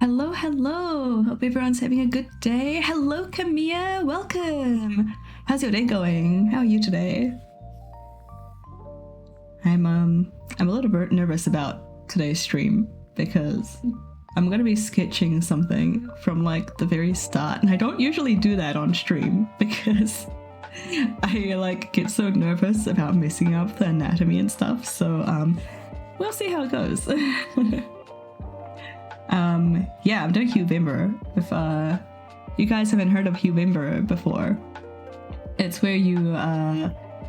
Hello, hello. Hope everyone's having a good day. Hello, Camilla. Welcome. How's your day going? How are you today? I'm a little bit nervous about today's stream because I'm gonna be sketching something from like the very start, and I don't usually do that on stream because I like get so nervous about messing up the anatomy and stuff. So we'll see how it goes. Yeah, I'm doing Huevember. If you guys haven't heard of Huevember before, it's where you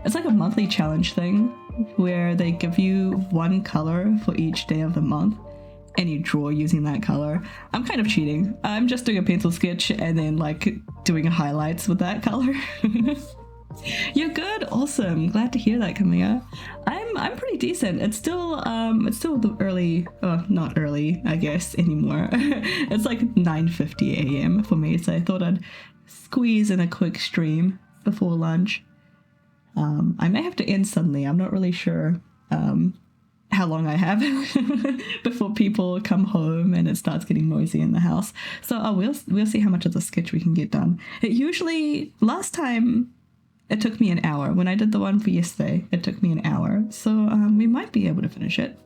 it's like a monthly challenge thing where they give you one color for each day of the month and you draw using that color. I'm kind of cheating. I'm just doing a pencil sketch and then like doing highlights with that color. You're good, awesome. Glad to hear that, Camilla. I'm pretty decent. It's still the early, not early, I guess anymore. It's like 9:50 a.m. for me, so I thought I'd squeeze in a quick stream before lunch. I may have to end suddenly. I'm not really sure how long I have before people come home and it starts getting noisy in the house. So we'll see how much of the sketch we can get done. It usually, last time, it took me an hour. When I did the one for yesterday, it took me an hour. So we might be able to finish it.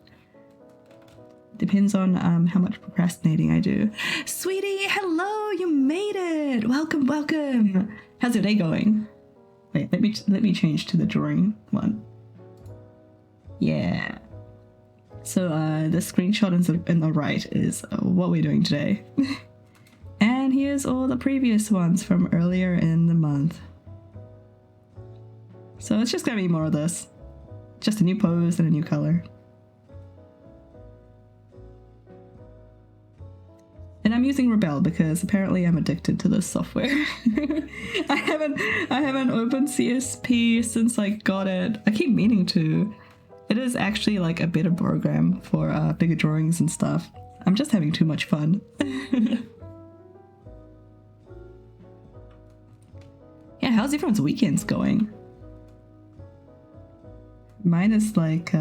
Depends on how much procrastinating I do. Sweetie, hello, you made it. Welcome, welcome. How's your day going? Wait, let me change to the drawing one. Yeah. So the screenshot in the right is what we're doing today. And here's all the previous ones from earlier in the month. So it's just gonna be more of this. Just a new pose and a new color. And I'm using Rebelle because apparently I'm addicted to this software. I haven't opened CSP since I got it. I keep meaning to. It is actually like a better program for bigger drawings and stuff. I'm just having too much fun. Yeah, how's everyone's weekends going? Mine is like,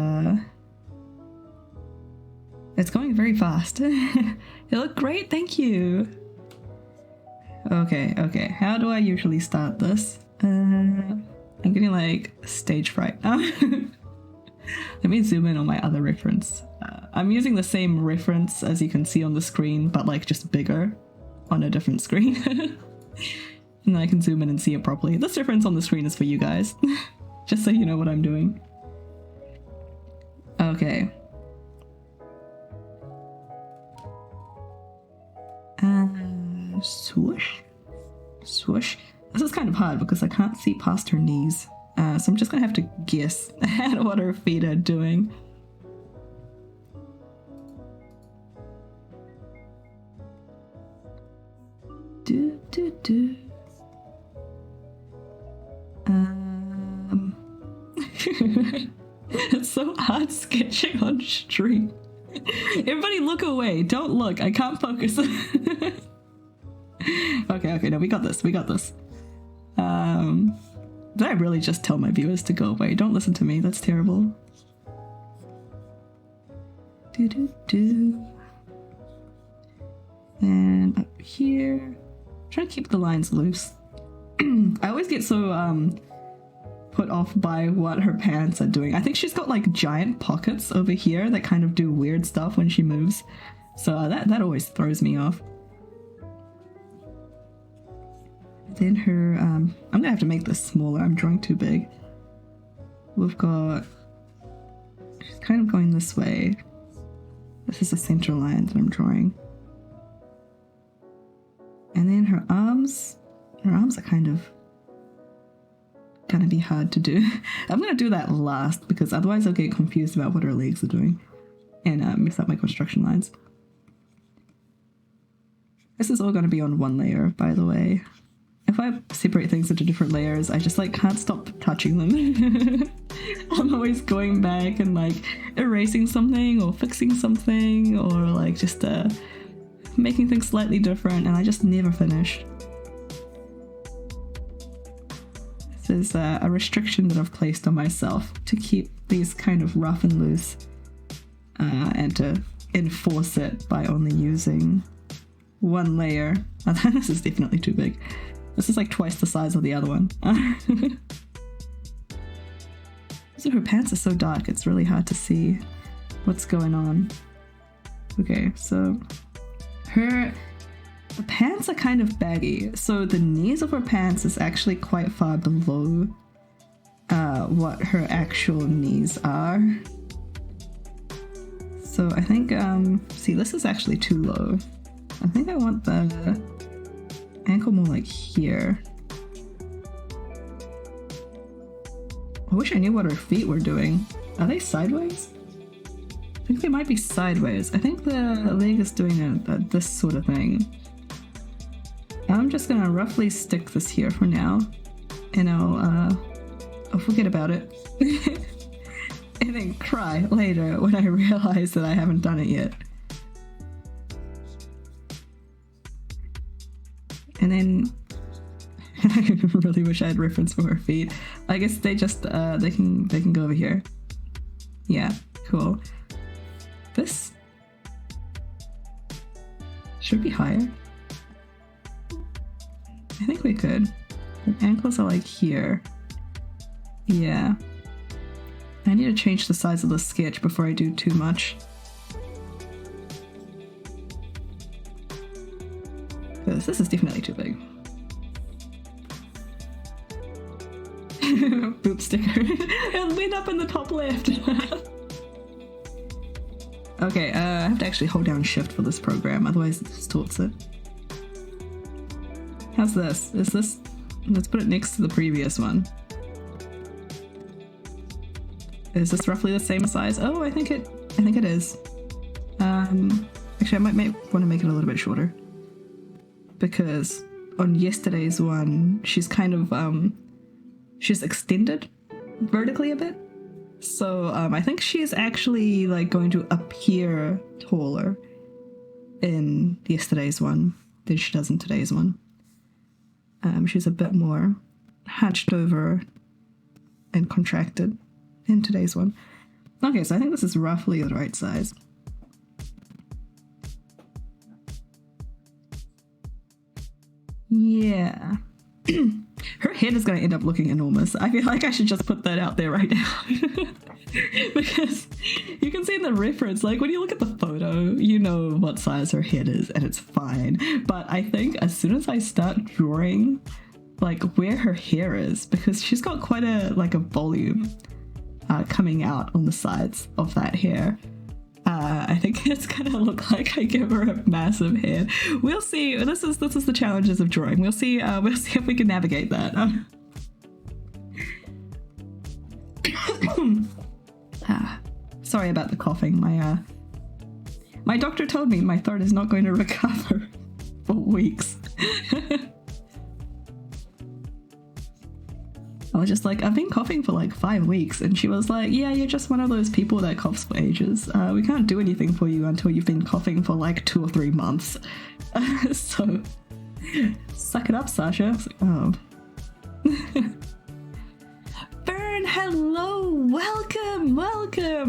it's going very fast. You look great, thank you. Okay, how do I usually start this? I'm getting like stage fright now. Let me zoom in on my other reference. I'm using the same reference as you can see on the screen, but like just bigger on a different screen. And then I can zoom in and see it properly. This reference on the screen is for you guys, just so you know what I'm doing. Okay. Swoosh. Swoosh. This is kind of hard because I can't see past her knees. So I'm just gonna have to guess at what her feet are doing. Do. It's so hard sketching on stream. Everybody look away. Don't look. I can't focus. Okay, no, we got this. Did I really just tell my viewers to go away? Don't listen to me. That's terrible. And up here. Try to keep the lines loose. I always get so put off by what her pants are doing. I think she's got like giant pockets over here that kind of do weird stuff when she moves. So that always throws me off. Then her, I'm gonna have to make this smaller. I'm drawing too big. We've got, she's kind of going this way. This is the center line that I'm drawing. And then her arms are kind of gonna be hard to do. I'm gonna do that last because otherwise I'll get confused about what her legs are doing and mess up my construction lines. This is all gonna be on one layer, by the way. If I separate things into different layers, I just like can't stop touching them. I'm always going back and like erasing something or fixing something or like just making things slightly different, and I just never finish. This is a restriction that I've placed on myself to keep these kind of rough and loose and to enforce it by only using one layer. This is definitely too big. This is like twice the size of the other one. So her pants are so dark, it's really hard to see what's going on. Okay, so the pants are kind of baggy. So the knees of her pants is actually quite far below what her actual knees are. So I think, see, this is actually too low. I think I want the ankle more like here. I wish I knew what her feet were doing. Are they sideways? I think they might be sideways. I think the leg is doing this sort of thing. I'm just gonna roughly stick this here for now, and I'll forget about it. And then cry later when I realize that I haven't done it yet. And then I really wish I had reference for her feet. I guess they just they can go over here. Yeah, cool. This should be higher. I think we could. Her ankles are like here. Yeah. I need to change the size of the sketch before I do too much. Because this is definitely too big. Boop sticker. It'll lead up in the top left. Okay, I have to actually hold down shift for this program, otherwise it distorts it. How's this? Is this... Let's put it next to the previous one. Is this roughly the same size? Oh, I think it is. Actually, I might want to make it a little bit shorter. Because on yesterday's one, she's kind of, she's extended vertically a bit. So, I think she's actually, like, going to appear taller in yesterday's one than she does in today's one. She's a bit more hunched over and contracted in today's one. Okay, so I think this is roughly the right size. Yeah. Her head is going to end up looking enormous. I feel like I should just put that out there right now. Because you can see in the reference, like when you look at the photo, you know what size her head is and it's fine. But I think as soon as I start drawing like where her hair is, because she's got quite a volume coming out on the sides of that hair. I think it's gonna look like I give her a massive head. We'll see. This is the challenges of drawing. We'll see if we can navigate that. Sorry about the coughing. My doctor told me my throat is not going to recover for weeks. I was just like, I've been coughing for like 5 weeks, and she was like, yeah, you're just one of those people that coughs for ages. We can't do anything for you until you've been coughing for like 2 or 3 months. So suck it up, Sasha. I was like, oh. Burn, hello, welcome.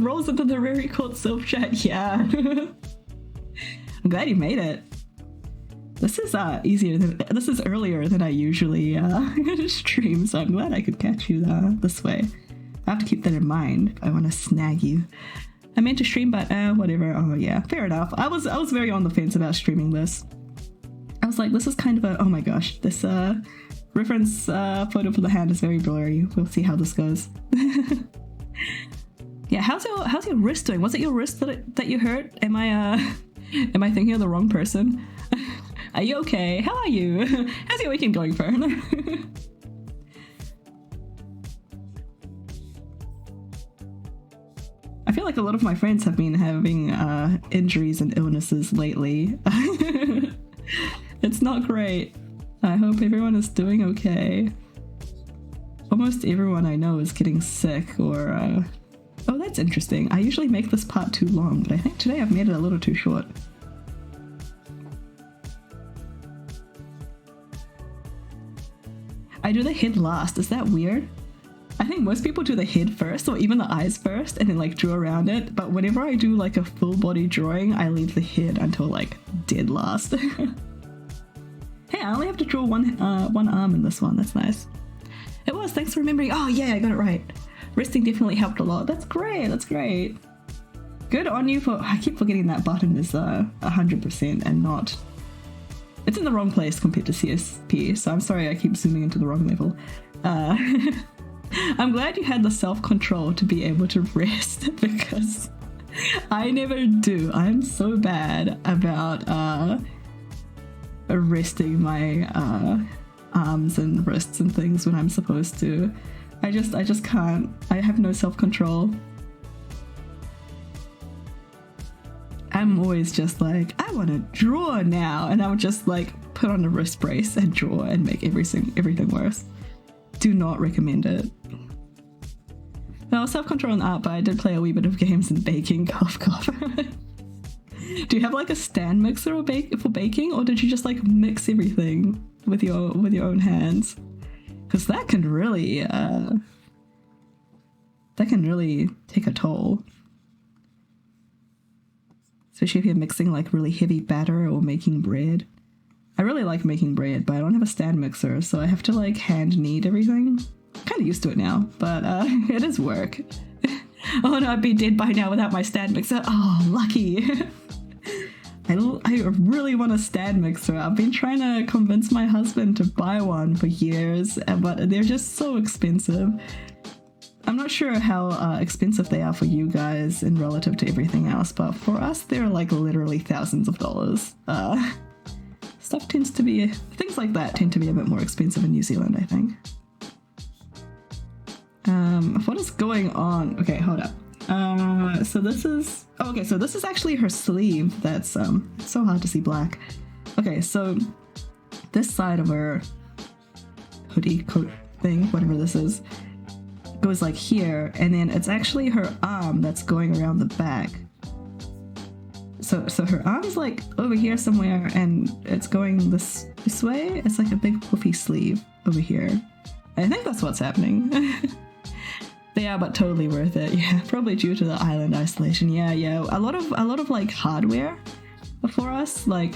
Rolls into the very cold silk chat. Yeah. I'm glad you made it. This is this is earlier than I usually stream, so I'm glad I could catch you this way. I have to keep that in mind if I want to snag you. I meant to stream, but whatever. Oh yeah, fair enough. I was very on the fence about streaming this. I was like, this is kind of a, oh my gosh, this reference photo for the hand is very blurry. We'll see how this goes. Yeah, how's your wrist doing? Was it your wrist that you hurt? Am I thinking of the wrong person? Are you okay? How are you? How's your weekend going, Fern? I feel like a lot of my friends have been having injuries and illnesses lately. It's not great. I hope everyone is doing okay. Almost everyone I know is getting sick or... Oh, that's interesting. I usually make this part too long, but I think today I've made it a little too short. I do the head last. Is that weird? I think most people do the head first or even the eyes first and then like draw around it. But whenever I do like a full body drawing, I leave the head until like dead last. Hey, I only have to draw one arm in this one. That's nice. It was. Thanks for remembering. Oh yeah, I got it right. Resting definitely helped a lot. That's great. That's great. Good on you for... I keep forgetting that button is 100% and not... It's in the wrong place compared to CSP, so I'm sorry I keep zooming into the wrong level. I'm glad you had the self-control to be able to rest because I never do. I'm so bad about resting my arms and wrists and things when I'm supposed to. I just can't. I have no self-control. I'm always just like, I want to draw now, and I would just like put on a wrist brace and draw and make everything worse. Do not recommend it. No, self-control and art, but I did play a wee bit of games and baking. Cough, cough. Do you have like a stand mixer or for baking, or did you just like mix everything with your own hands? Because that can really take a toll. Especially if you're mixing like really heavy batter or making bread. I really like making bread, but I don't have a stand mixer, so I have to like hand knead everything. I'm kind of used to it now, but it is work. Oh no, I'd be dead by now without my stand mixer. Oh, lucky. I really want a stand mixer. I've been trying to convince my husband to buy one for years, but they're just so expensive. I'm not sure how expensive they are for you guys in relative to everything else, but for us, they're like literally thousands of dollars. Things like that tend to be a bit more expensive in New Zealand, I think. What is going on? Okay, hold up. So this is actually her sleeve. That's it's so hard to see black. Okay, so this side of her hoodie coat thing, whatever this is, goes like here, and then it's actually her arm that's going around the back. So her arm is like over here somewhere, and it's going this way. It's like a big puffy sleeve over here. I think that's what's happening. They are, but totally worth it. Yeah, probably due to the island isolation. Yeah. A lot of like hardware for us, like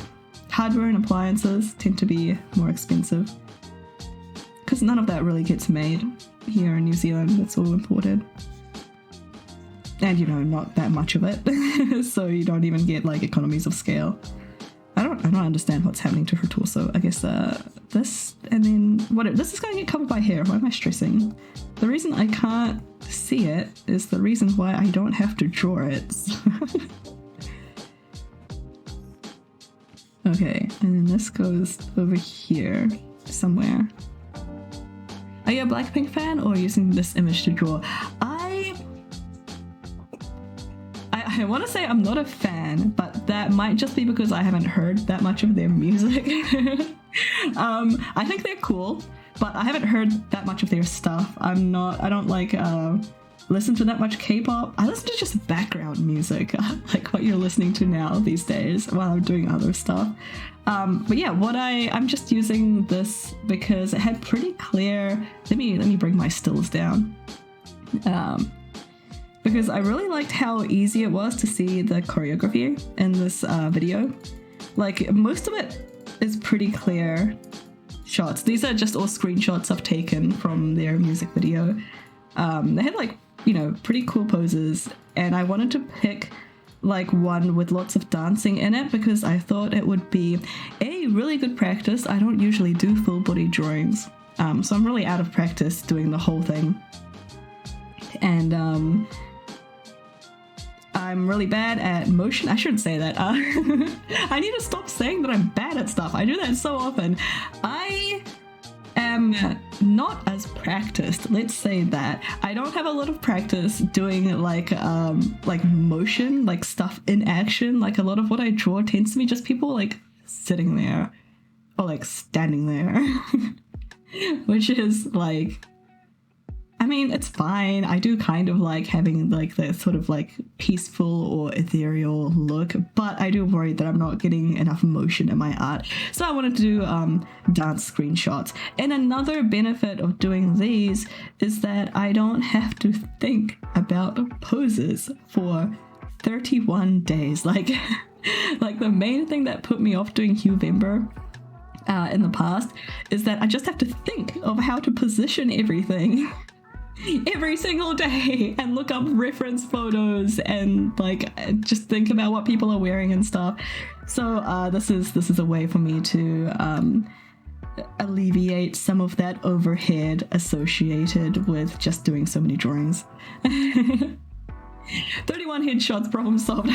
hardware and appliances, tend to be more expensive because none of that really gets made here in New Zealand. It's all imported, and not that much of it. So you don't even get like economies of scale. I don't understand what's happening to her torso. I guess this, and then this is going to get covered by hair. Why am I stressing? The reason I can't see it is the reason why I don't have to draw it. Okay, and then this goes over here somewhere. Are you a BLACKPINK fan or using this image to draw? I want to say I'm not a fan, but that might just be because I haven't heard that much of their music. I think they're cool, but I haven't heard that much of their stuff. I don't like listen to that much K-pop. I listen to just background music, like what you're listening to now these days while I'm doing other stuff. But yeah, I'm just using this because it had pretty clear. Let me bring my stills down. Because I really liked how easy it was to see the choreography in this video. Like, most of it is pretty clear shots. These are just all screenshots I've taken from their music video. They had like, pretty cool poses, and I wanted to pick like one with lots of dancing in it because I thought it would be a really good practice. I don't usually do full body drawings, so I'm really out of practice doing the whole thing. And I'm really bad at motion. I shouldn't say that. I need to stop saying that I'm bad at stuff. I do that so often. I am not as practiced. Let's say that. I don't have a lot of practice doing like motion, like stuff in action. Like a lot of what I draw tends to be just people like sitting there or like standing there, which is like, I mean, it's fine. I do kind of like having like the sort of like peaceful or ethereal look, but I do worry that I'm not getting enough motion in my art. So I wanted to do dance screenshots. And another benefit of doing these is that I don't have to think about poses for 31 days. Like, like the main thing that put me off doing Huevember in the past is that I just have to think of how to position everything every single day and look up reference photos and like just think about what people are wearing and stuff. So this is a way for me to alleviate some of that overhead associated with just doing so many drawings. 31 headshots, problem solved.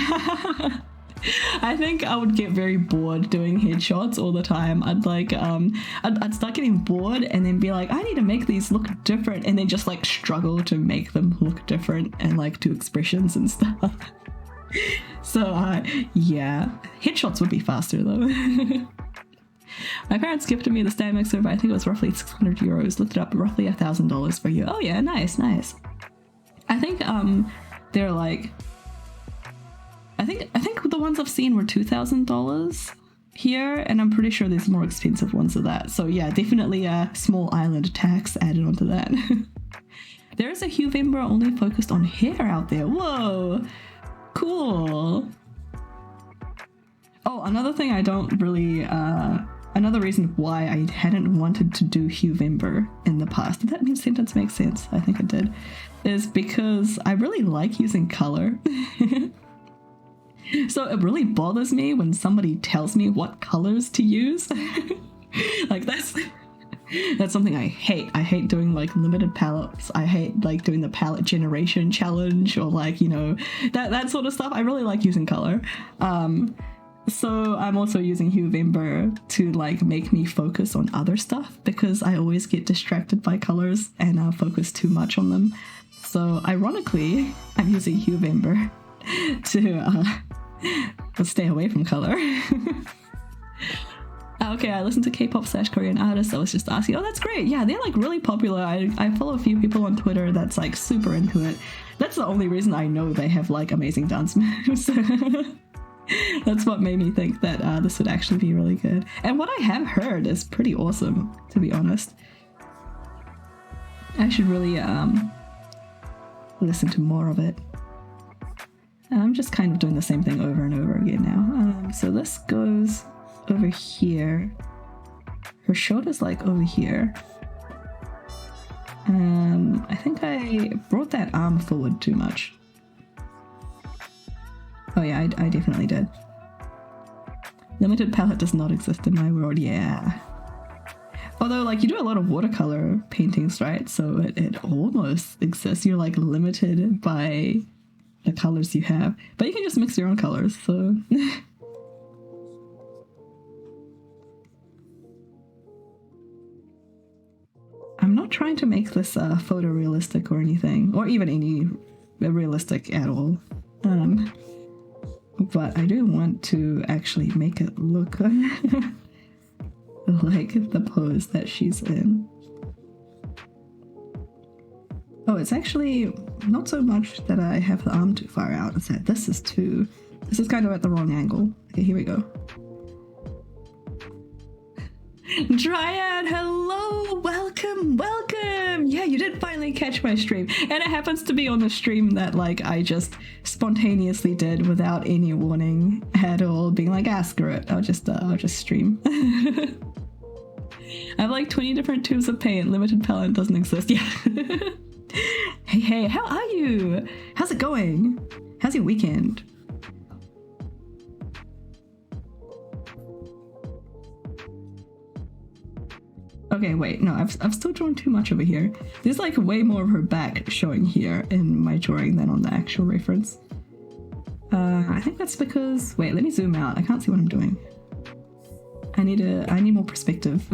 I think I would get very bored doing headshots all the time. I'd like I'd start getting bored and then be like, I need to make these look different, and then just like struggle to make them look different and like do expressions and stuff. So yeah, headshots would be faster though. My parents gifted me the stand mixer, but I think it was roughly 600 euros. Looked it up, roughly $1,000 for you. Oh yeah, nice. I think they're like, I think the ones I've seen were $2,000 here, and I'm pretty sure there's more expensive ones of that. So yeah, definitely a small island tax added onto that. There is a Huevember only focused on hair out there. Whoa, cool. Oh, another thing I don't really, another reason why I hadn't wanted to do Huevember in the past, did that sentence make sense? I think it did, is because I really like using color. So it really bothers me when somebody tells me what colors to use. Like that's something I hate. I hate doing like limited palettes. I hate like doing the palette generation challenge or like, you know, that sort of stuff. I really like using color. So I'm also using Huevember to like make me focus on other stuff, because I always get distracted by colors and focus too much on them. So ironically, I'm using Huevember to stay away from color. Okay, I listen to K-pop/Korean artists. I was just asking. Oh, that's great. Yeah, they're like really popular. I follow a few people on Twitter that's like super into it. That's the only reason I know they have like amazing dance moves. That's what made me think that this would actually be really good. And what I have heard is pretty awesome, to be honest. I should really listen to more of it. I'm just kind of doing the same thing over and over again now. So this goes over here. Her shoulder's like over here. I think I brought that arm forward too much. Oh yeah, I definitely did. Limited palette does not exist in my world, yeah. Although, like, you do a lot of watercolor paintings, right? So it almost exists. You're, like, limited by the colors you have. But you can just mix your own colors, so... I'm not trying to make this photorealistic or anything, or even any realistic at all. But I do want to actually make it look like the pose that she's in. Oh, it's actually not so much that I have the arm too far out. It's that this is kind of at the wrong angle. Okay, here we go. Dryad, hello, welcome. Yeah, you did finally catch my stream, and it happens to be on the stream that like I just spontaneously did without any warning at all, being like, screw it, I'll just stream. I have like 20 different tubes of paint. Limited palette doesn't exist. Yeah. Hey, how are you? How's it going? How's your weekend? Okay, wait, no, I've still drawn too much over here. There's like way more of her back showing here in my drawing than on the actual reference. I think that's because, wait, let me zoom out. I can't see what I'm doing. I need more perspective.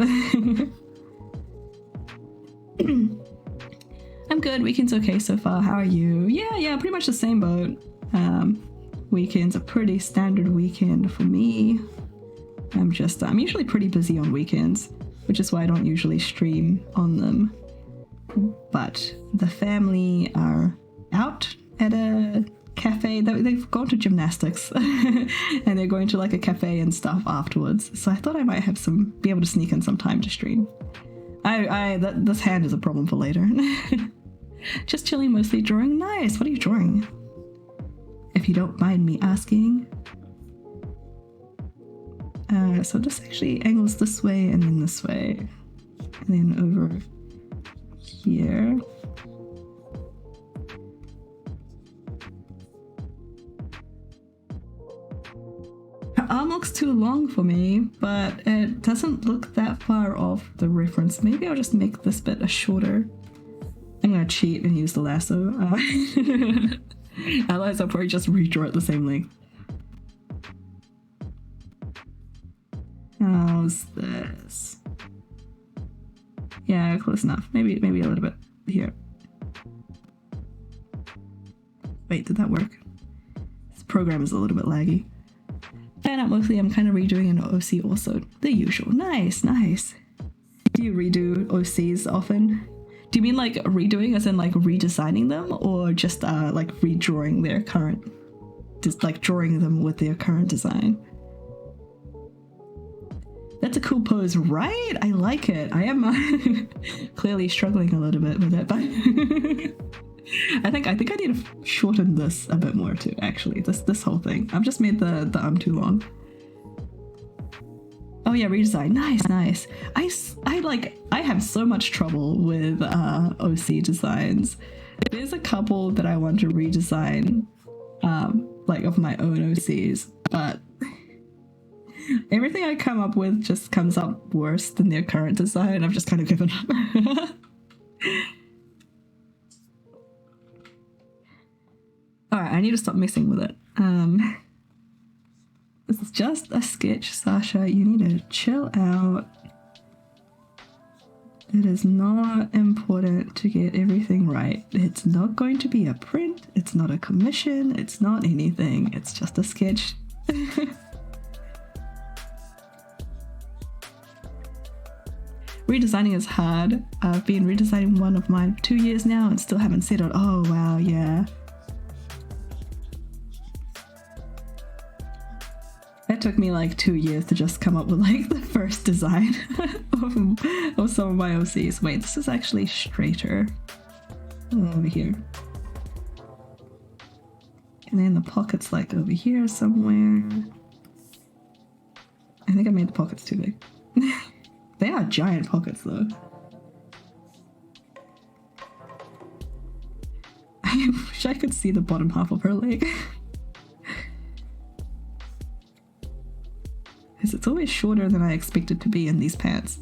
I'm good, weekend's okay so far. How are you? Yeah, pretty much the same boat. Weekend's a pretty standard weekend for me. I'm usually pretty busy on weekends, which is why I don't usually stream on them. but the family are out at a cafe. They've gone to gymnastics and they're going to like a cafe and stuff afterwards. So I thought I might have be able to sneak in some time to stream. This hand is a problem for later. Just chilling, mostly drawing. Nice. What are you drawing? If you don't mind me asking. So this actually angles this way and then this way. And then over here. Her arm looks too long for me, but it doesn't look that far off the reference. Maybe I'll just make this bit a shorter. I'm gonna cheat and use the lasso. Otherwise I'll probably just redraw it the same length. How's this? Yeah, close enough. Maybe a little bit here. Wait, did that work? This program is a little bit laggy. Fan out mostly, I'm kind of redoing an OC also. The usual. Nice, nice. Do you redo OCs often? Do you mean like redoing as in like redesigning them, or just like redrawing their current, just like drawing them with their current design? That's a cool pose, right? I like it. I am clearly struggling a little bit with it, but I think I need to shorten this a bit more too. Actually, this whole thing. I've just made the arm too long. Oh yeah, redesign. Nice, nice. I have so much trouble with OC designs. There's a couple that I want to redesign, like of my own OCs, but everything I come up with just comes up worse than their current design. I've just kind of given up. Alright, I need to stop messing with it. This is just a sketch, Sasha. You need to chill out. It is not important to get everything right. It's not going to be a print. It's not a commission. It's not anything. It's just a sketch. Redesigning is hard. I've been redesigning one of mine 2 years now and still haven't settled. Oh wow, yeah. It took me like 2 years to just come up with like the first design of some of my OCs. Wait, this is actually straighter. Over here. And then the pocket's like over here somewhere. I think I made the pockets too big. They are giant pockets though. I wish I could see the bottom half of her leg. Because it's always shorter than I expect it to be in these pants.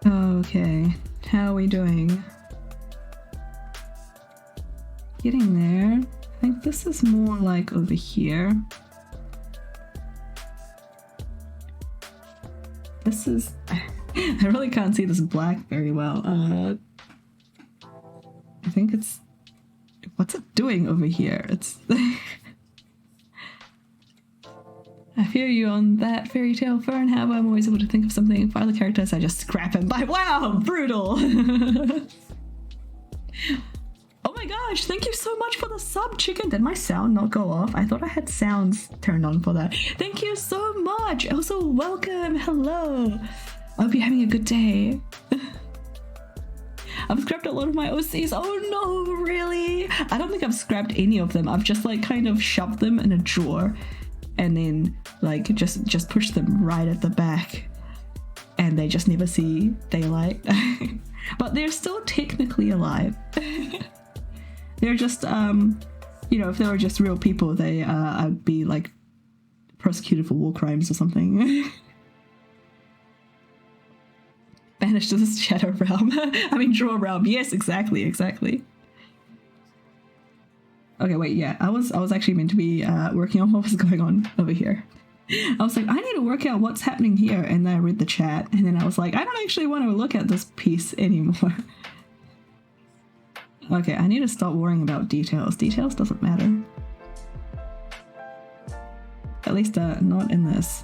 Okay, how are we doing? Getting there. I think this is more like over here. This is... I really can't see this black very well. I think it's... What's it doing over here? It's... I feel you on that, Fairy Tale Fern. However, I'm always able to think of something. For other characters, I just scrap him by... Wow! Brutal! Oh my gosh, thank you so much for the sub, chicken. Did my sound not go off? I thought I had sounds turned on for that. Thank you so much. Also, welcome. Hello. I hope you're having a good day. I've scrapped a lot of my OCs. Oh no, really? I don't think I've scrapped any of them. I've just like kind of shoved them in a drawer and then like just pushed them right at the back. And they just never see daylight. But they're still technically alive. They're just, you know, if they were just real people, they, I'd be like prosecuted for war crimes or something. Banished to this shadow realm. I mean, draw realm. Yes, exactly. Okay, wait, yeah, I was actually meant to be working on what was going on over here. I was like, I need to work out what's happening here, and then I read the chat, and then I was like, I don't actually want to look at this piece anymore. Okay, I need to stop worrying about details. Details doesn't matter. At least not in this.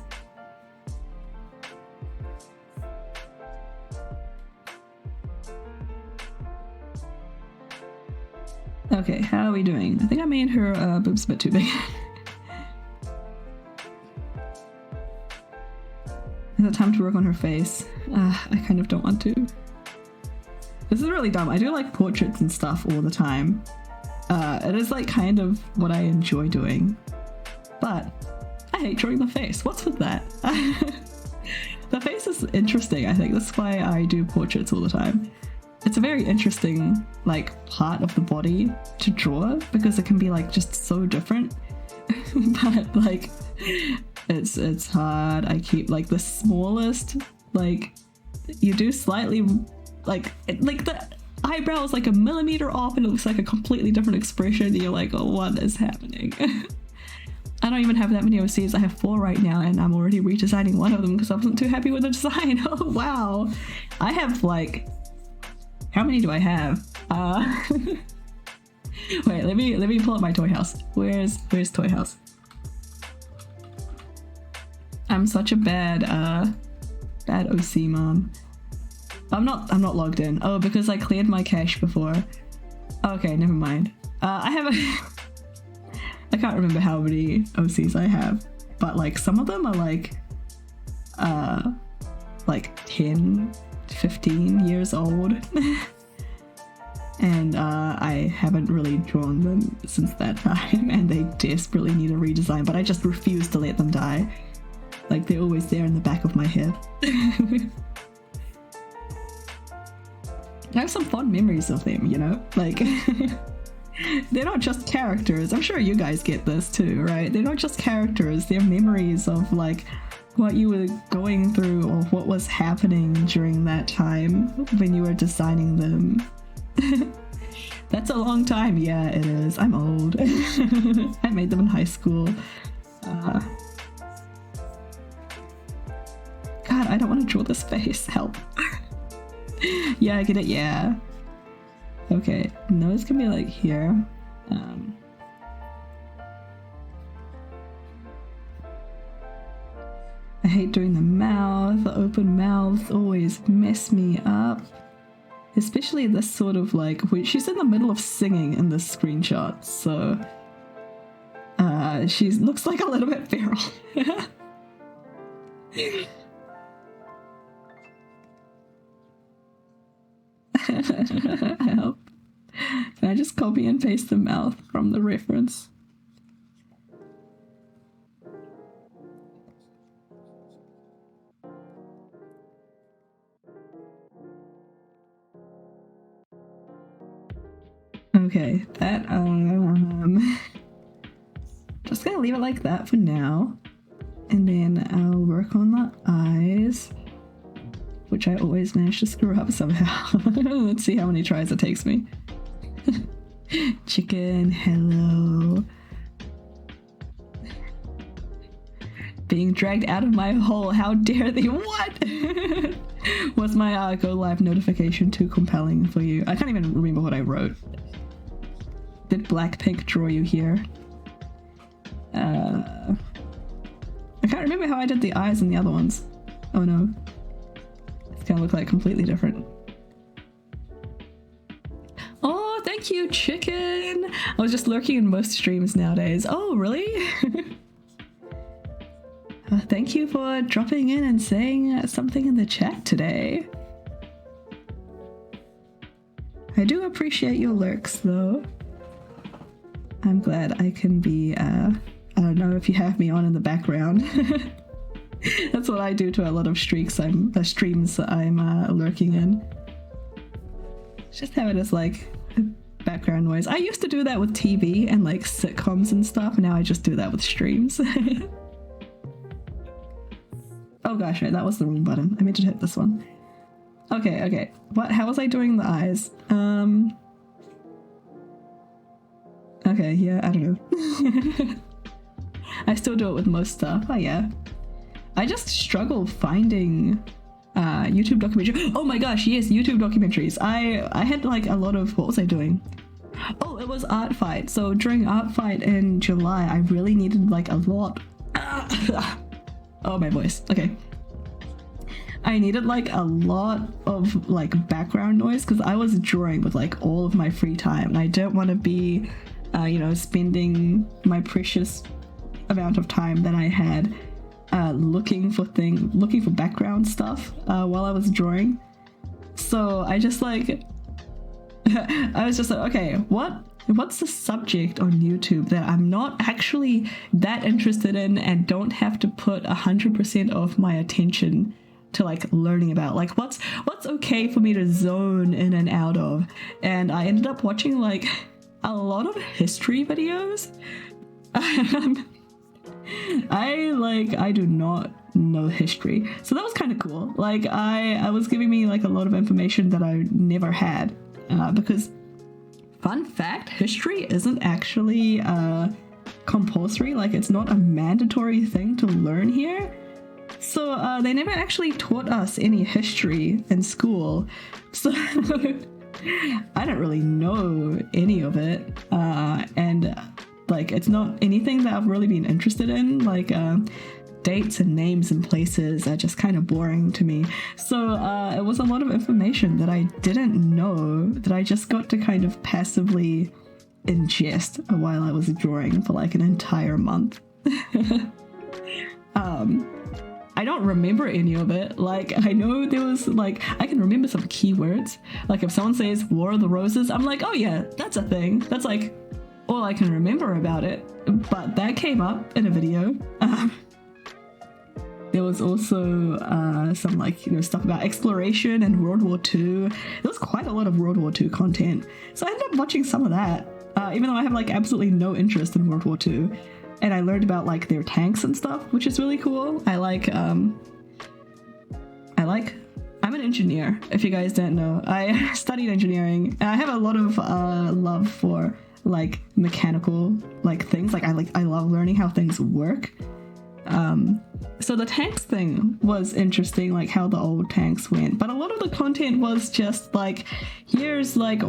Okay, how are we doing? I think I made her boobs a bit too big. Is it time to work on her face? I kind of don't want to. This is really dumb. I do like portraits and stuff all the time. It is like kind of what I enjoy doing. But I hate drawing the face. What's with that? The face is interesting, I think. That's why I do portraits all the time. It's a very interesting like part of the body to draw because it can be like just so different. But like it's hard. I keep like the smallest, like you do slightly like the eyebrow is like a millimeter off and it looks like a completely different expression. You're like, oh, what is happening? I don't even have that many OCs. I have 4 right now and I'm already redesigning one of them because I wasn't too happy with the design. Oh wow. I have like, how many do I have? Wait, let me pull up my toy house. Where's toy house? I'm such a bad OC mom. I'm not logged in. Oh, because I cleared my cache before. Okay, never mind. I have I can't remember how many OCs I have, but like some of them are like 10, 15 years old. And I haven't really drawn them since that time and they desperately need a redesign, but I just refuse to let them die. Like they're always there in the back of my head. I have some fond memories of them, you know? Like, they're not just characters. I'm sure you guys get this too, right? They're not just characters. They're memories of like what you were going through or what was happening during that time when you were designing them. That's a long time. Yeah, it is. I'm old. I made them in high school. God, I don't want to draw this face. Help. Yeah, I get it. Yeah. Okay. Nose can be like here. I hate doing the mouth. The open mouths always mess me up. Especially this sort of like, she's in the middle of singing in this screenshot, so she looks like a little bit feral. Help. Can I just copy and paste the mouth from the reference? Okay, that just gonna leave it like that for now, and then I'll work on the eyes, which I always manage to screw up somehow. Let's see how many tries it takes me. Chicken, hello. Being dragged out of my hole, how dare they? What? Was my go live notification too compelling for you? I can't even remember what I wrote. Did BLACKPINK draw you here? I can't remember how I did the eyes and the other ones. Oh no. It's gonna look like completely different. Oh, thank you, chicken! I was just lurking in most streams nowadays. Oh, really? Thank you for dropping in and saying something in the chat today. I do appreciate your lurks, though. I'm glad I can be, I don't know if you have me on in the background. That's what I do to a lot of streams I'm lurking in. Just have it as like background noise. I used to do that with TV and like sitcoms and stuff, and now I just do that with streams. Oh gosh, right, that was the wrong button. I meant to hit this one. Okay. How was I doing the eyes? Okay, yeah, I don't know. I still do it with most stuff. Oh yeah. I just struggle finding YouTube documentary. Oh my gosh, yes, YouTube documentaries. I had like a lot of, what was I doing? Oh, it was Art Fight. So during Art Fight in July, I really needed like a lot. Oh, my voice. Okay. I needed like a lot of like background noise because I was drawing with like all of my free time, and I don't want to be, you know, spending my precious amount of time that I had looking for background stuff while I was drawing. So I just like I was just like, okay, what's the subject on YouTube that I'm not actually that interested in and don't have to put 100% of my attention to like learning about? Like what's okay for me to zone in and out of? And I ended up watching like a lot of history videos. I do not know history, so that was kind of cool. Like I was giving me like a lot of information that I never had, because fun fact, history isn't actually compulsory. Like it's not a mandatory thing to learn here. So they never actually taught us any history in school, so I don't really know any of it, and like it's not anything that I've really been interested in. Like dates and names and places are just kind of boring to me. So it was a lot of information that I didn't know, that I just got to kind of passively ingest while I was drawing for like an entire month. I don't remember any of it. Like I know there was like, I can remember some keywords. Like if someone says War of the Roses, I'm like, oh yeah, that's a thing. That's like all I can remember about it. But that came up in a video. There was also some like, you know, stuff about exploration and World War II. There was quite a lot of World War II content. So I ended up watching some of that, even though I have like absolutely no interest in World War II. And I learned about like their tanks and stuff, which is really cool. I'm an engineer, if you guys don't know. I studied engineering, and I have a lot of love for like mechanical like things. Like I love learning how things work. So the tanks thing was interesting, like how the old tanks went. But a lot of the content was just like, here's like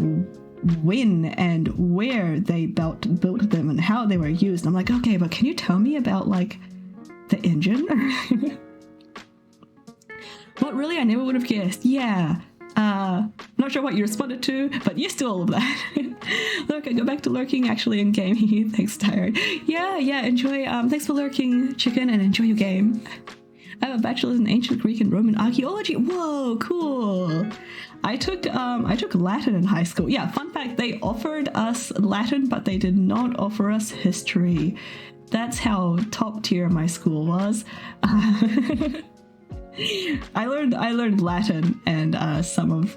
when and where they built them and how they were used. I'm like, okay, but can you tell me about like the engine? What really I never would have guessed. Yeah. Not sure what you responded to, but yes to all of that. Look, I go back to lurking actually in game. Thanks, Tired. Yeah, enjoy. Thanks for lurking, Chicken, and enjoy your game. I have a bachelor's in ancient Greek and Roman archaeology. Whoa, cool. I took Latin in high school. Yeah, fun fact, they offered us Latin, but they did not offer us history. That's how top tier my school was. I learned Latin and some of,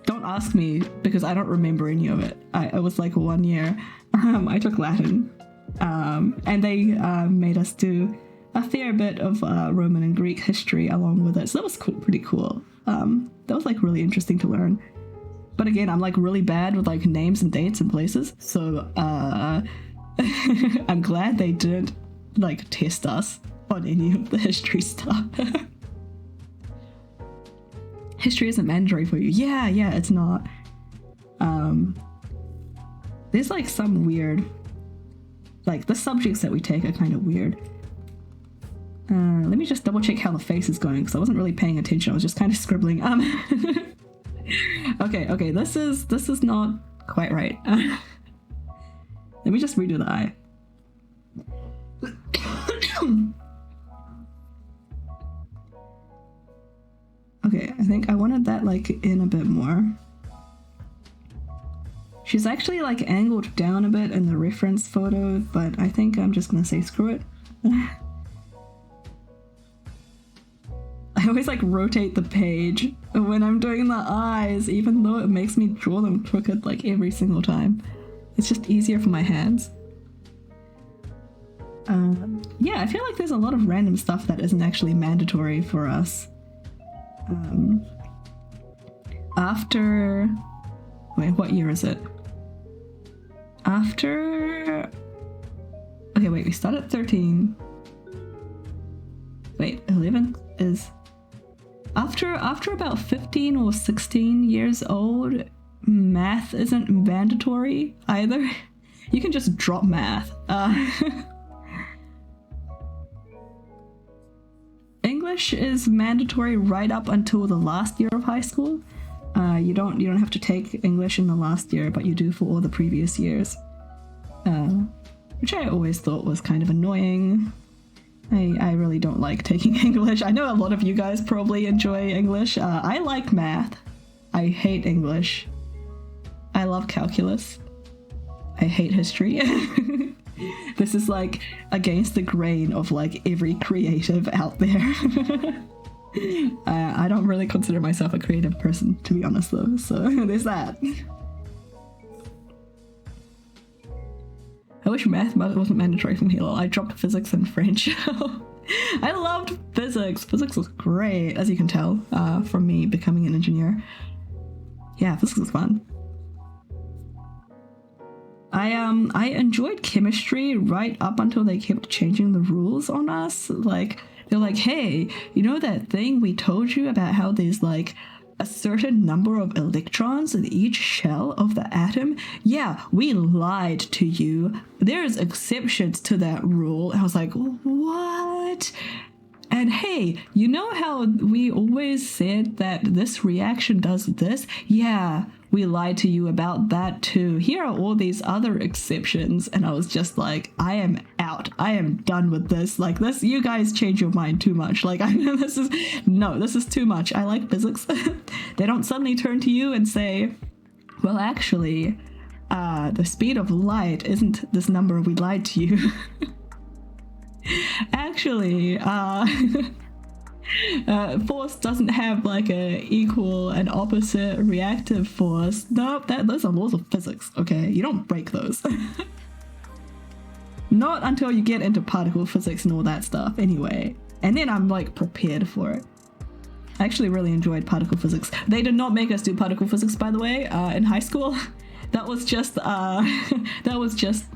don't ask me because I don't remember any of it. It was like 1 year. I took Latin, and they made us do a fair bit of Roman and Greek history along with it. So that was cool, pretty cool. That was like really interesting to learn. But again, I'm like really bad with like names and dates and places. So I'm glad they didn't like test us on any of the history stuff. History isn't mandatory for you. Yeah, it's not. There's like some weird, like the subjects that we take are kind of weird. Let me just double check how the face is going because I wasn't really paying attention. I was just kind of scribbling. Okay, this is not quite right. Let me just redo the eye. Okay, I think I wanted that like in a bit more. She's actually like angled down a bit in the reference photo, but I think I'm just gonna say screw it. I always like rotate the page when I'm doing the eyes, even though it makes me draw them crooked like every single time. It's just easier for my hands. Yeah, I feel like there's a lot of random stuff that isn't actually mandatory for us. After... Wait, what year is it? After... Okay, wait, we start at 13. Wait, 11 is... after about 15 or 16 years old, math isn't mandatory either. You can just drop math. English is mandatory right up until the last year of high school. You don't have to take English in the last year, but you do for all the previous years. Which I always thought was kind of annoying. I really don't like taking English. I know a lot of you guys probably enjoy English. I like math. I hate English. I love calculus. I hate history. This is like against the grain of like every creative out there. I don't really consider myself a creative person, to be honest though, so there's that. I wish math wasn't mandatory from here. I dropped physics and French. I loved physics. Physics was great, as you can tell from me becoming an engineer. Yeah, physics was fun. I enjoyed chemistry right up until they kept changing the rules on us. Like, they're like, hey, you know that thing we told you about how there's like a certain number of electrons in each shell of the atom? Yeah, we lied to you. There's exceptions to that rule. I was like, what? And hey, you know how we always said that this reaction does this? Yeah, we lied to you about that too. Here are all these other exceptions. And I was just like, I am out. I am done with this. Like this, you guys change your mind too much. Like, this is too much. I like physics. They don't suddenly turn to you and say, well, actually, the speed of light isn't this number, we lied to you. Actually, force doesn't have like a equal and opposite reactive force. Nope, those are laws of physics, okay? You don't break those. Not until you get into particle physics and all that stuff anyway. And then I'm like prepared for it. I actually really enjoyed particle physics. They did not make us do particle physics, by the way, in high school. That was just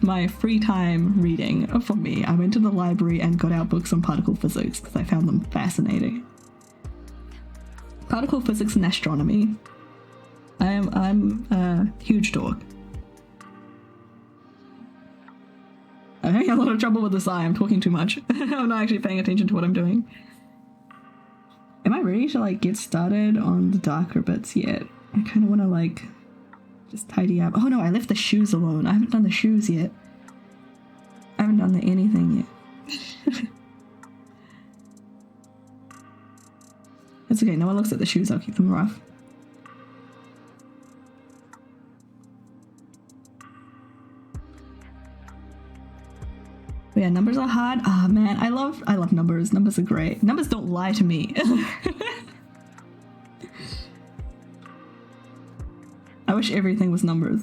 my free time reading for me. I went to the library and got out books on particle physics because I found them fascinating. Particle physics and astronomy. I'm a huge dork. I'm having a lot of trouble with this eye. I'm talking too much. I'm not actually paying attention to what I'm doing. Am I ready to like get started on the darker bits yet? I kind of want to like just tidy up. Oh no, I left the shoes alone. I haven't done the shoes yet. I haven't done the anything yet. It's okay, no one looks at the shoes, I'll keep them rough. But yeah, numbers are hard. Ah, oh, man, I love numbers. Numbers are great. Numbers don't lie to me. I wish everything was numbers.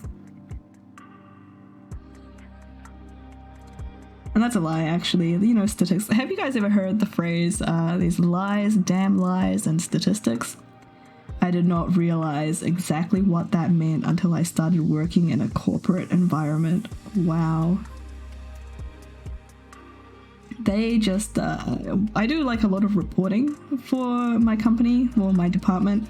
And that's a lie, actually. You know, statistics. Have you guys ever heard the phrase, these lies, damn lies, and statistics? I did not realize exactly what that meant until I started working in a corporate environment. Wow. They just, I do like a lot of reporting for my company or my department.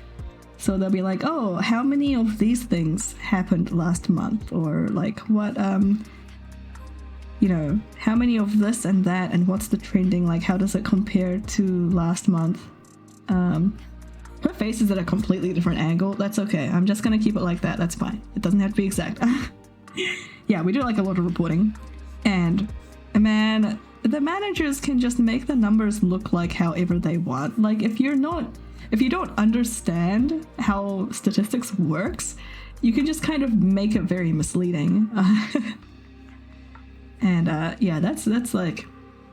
So they'll be like, oh, how many of these things happened last month? Or like what, you know, how many of this and that, and what's the trending? Like, how does it compare to last month? Her face is at a completely different angle. That's okay. I'm just going to keep it like that. That's fine. It doesn't have to be exact. Yeah, we do like a lot of reporting. And man, the managers can just make the numbers look like however they want. Like, if you don't understand how statistics works, you can just kind of make it very misleading. And yeah, that's like,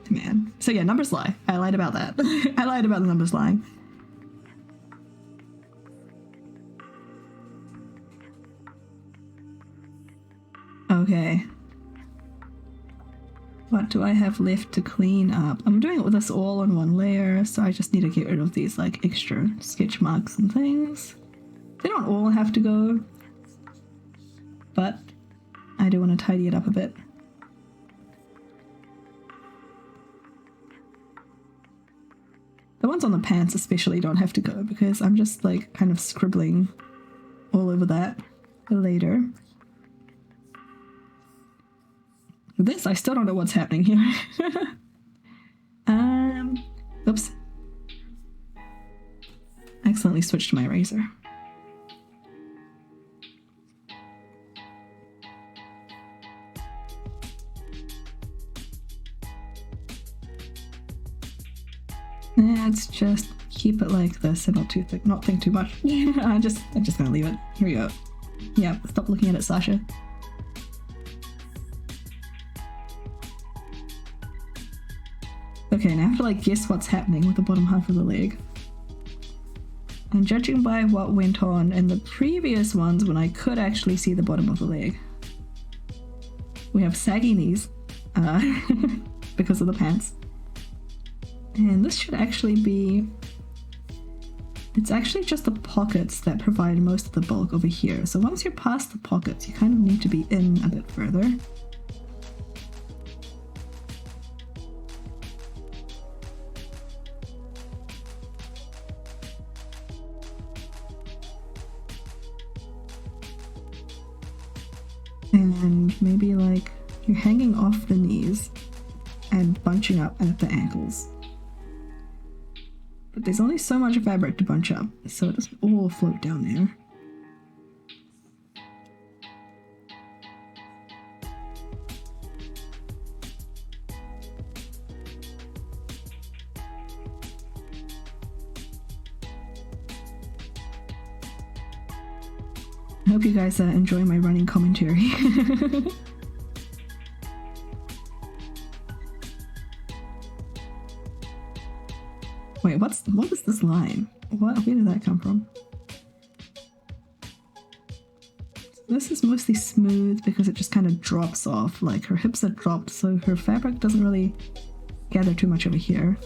man. So yeah, numbers lie. I lied about that. I lied about the numbers lying. Okay. What do I have left to clean up? I'm doing it with this all in one layer, so I just need to get rid of these like extra sketch marks and things. They don't all have to go, but I do want to tidy it up a bit. The one ones on the pants especially don't have to go because I'm just like kind of scribbling all over that later. This, I still don't know what's happening here. Oops. Accidentally switched to my razor. Let's just keep it like this and not too thick, not think too much. I'm just gonna leave it. Here we go. Yeah, stop looking at it, Sasha. Okay, now I have to like guess what's happening with the bottom half of the leg. And judging by what went on in the previous ones when I could actually see the bottom of the leg, we have saggy knees because of the pants. And this should actually be, it's actually just the pockets that provide most of the bulk over here. So once you're past the pockets, you kind of need to be in a bit further. And maybe like you're hanging off the knees and bunching up at the ankles. But there's only so much fabric to bunch up, so it doesn't all float down there. I hope you guys enjoy my running commentary. Wait, what is this line? Where did that come from? This is mostly smooth because it just kind of drops off. Like her hips are dropped, so her fabric doesn't really gather too much over here.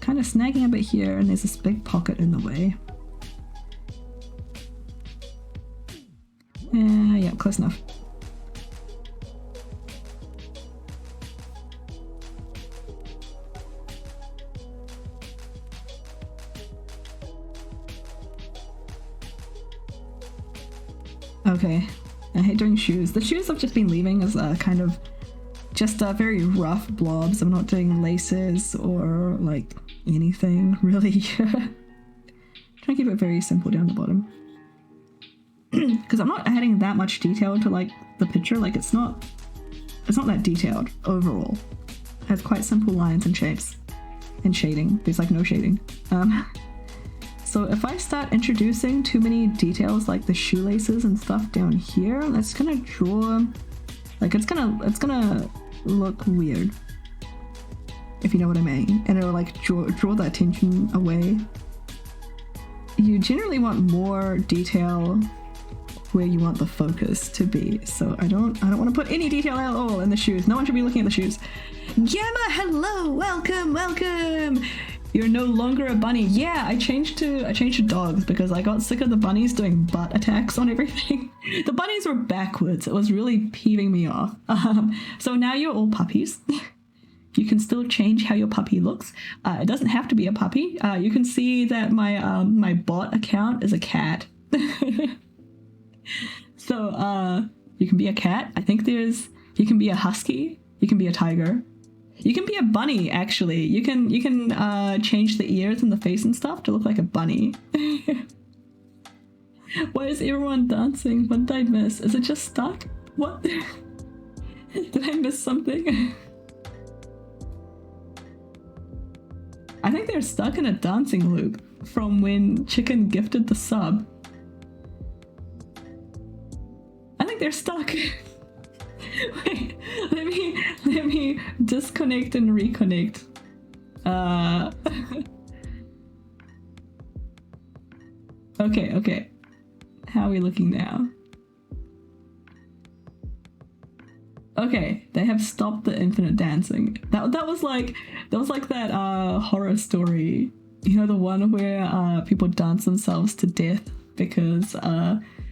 Kind of snagging a bit here, and there's this big pocket in the way. Yeah, close enough. Okay, I hate doing shoes. The shoes I've just been leaving as kind of just very rough blobs. I'm not doing laces or like anything really. Trying to keep it very simple down the bottom. Because I'm not adding that much detail to like the picture. Like it's not that detailed overall. It has quite simple lines and shapes and shading. There's like no shading. So if I start introducing too many details like the shoelaces and stuff down here, that's gonna draw, like it's gonna look weird, if you know what I mean, and it'll like draw the attention away. You generally want more detail where you want the focus to be. So I don't want to put any detail at all in the shoes. No one should be looking at the shoes. Gemma, hello, welcome. You're no longer a bunny. Yeah, I changed to dogs because I got sick of the bunnies doing butt attacks on everything. The bunnies were backwards. It was really peeving me off. So now you're all puppies. You can still change how your puppy looks. It doesn't have to be a puppy. You can see that my bot account is a cat. So you can be a cat. I think you can be a husky. You can be a tiger. You can be a bunny, actually. You can change the ears and the face and stuff to look like a bunny. Why is everyone dancing? What did I miss? Is it just stuck? What? Did I miss something? I think they're stuck in a dancing loop from when Chicken gifted the sub. I think they're stuck. Wait, let me disconnect and reconnect. Okay. How are we looking now? Okay, they have stopped the infinite dancing. That was like that horror story. You know, the one where people dance themselves to death because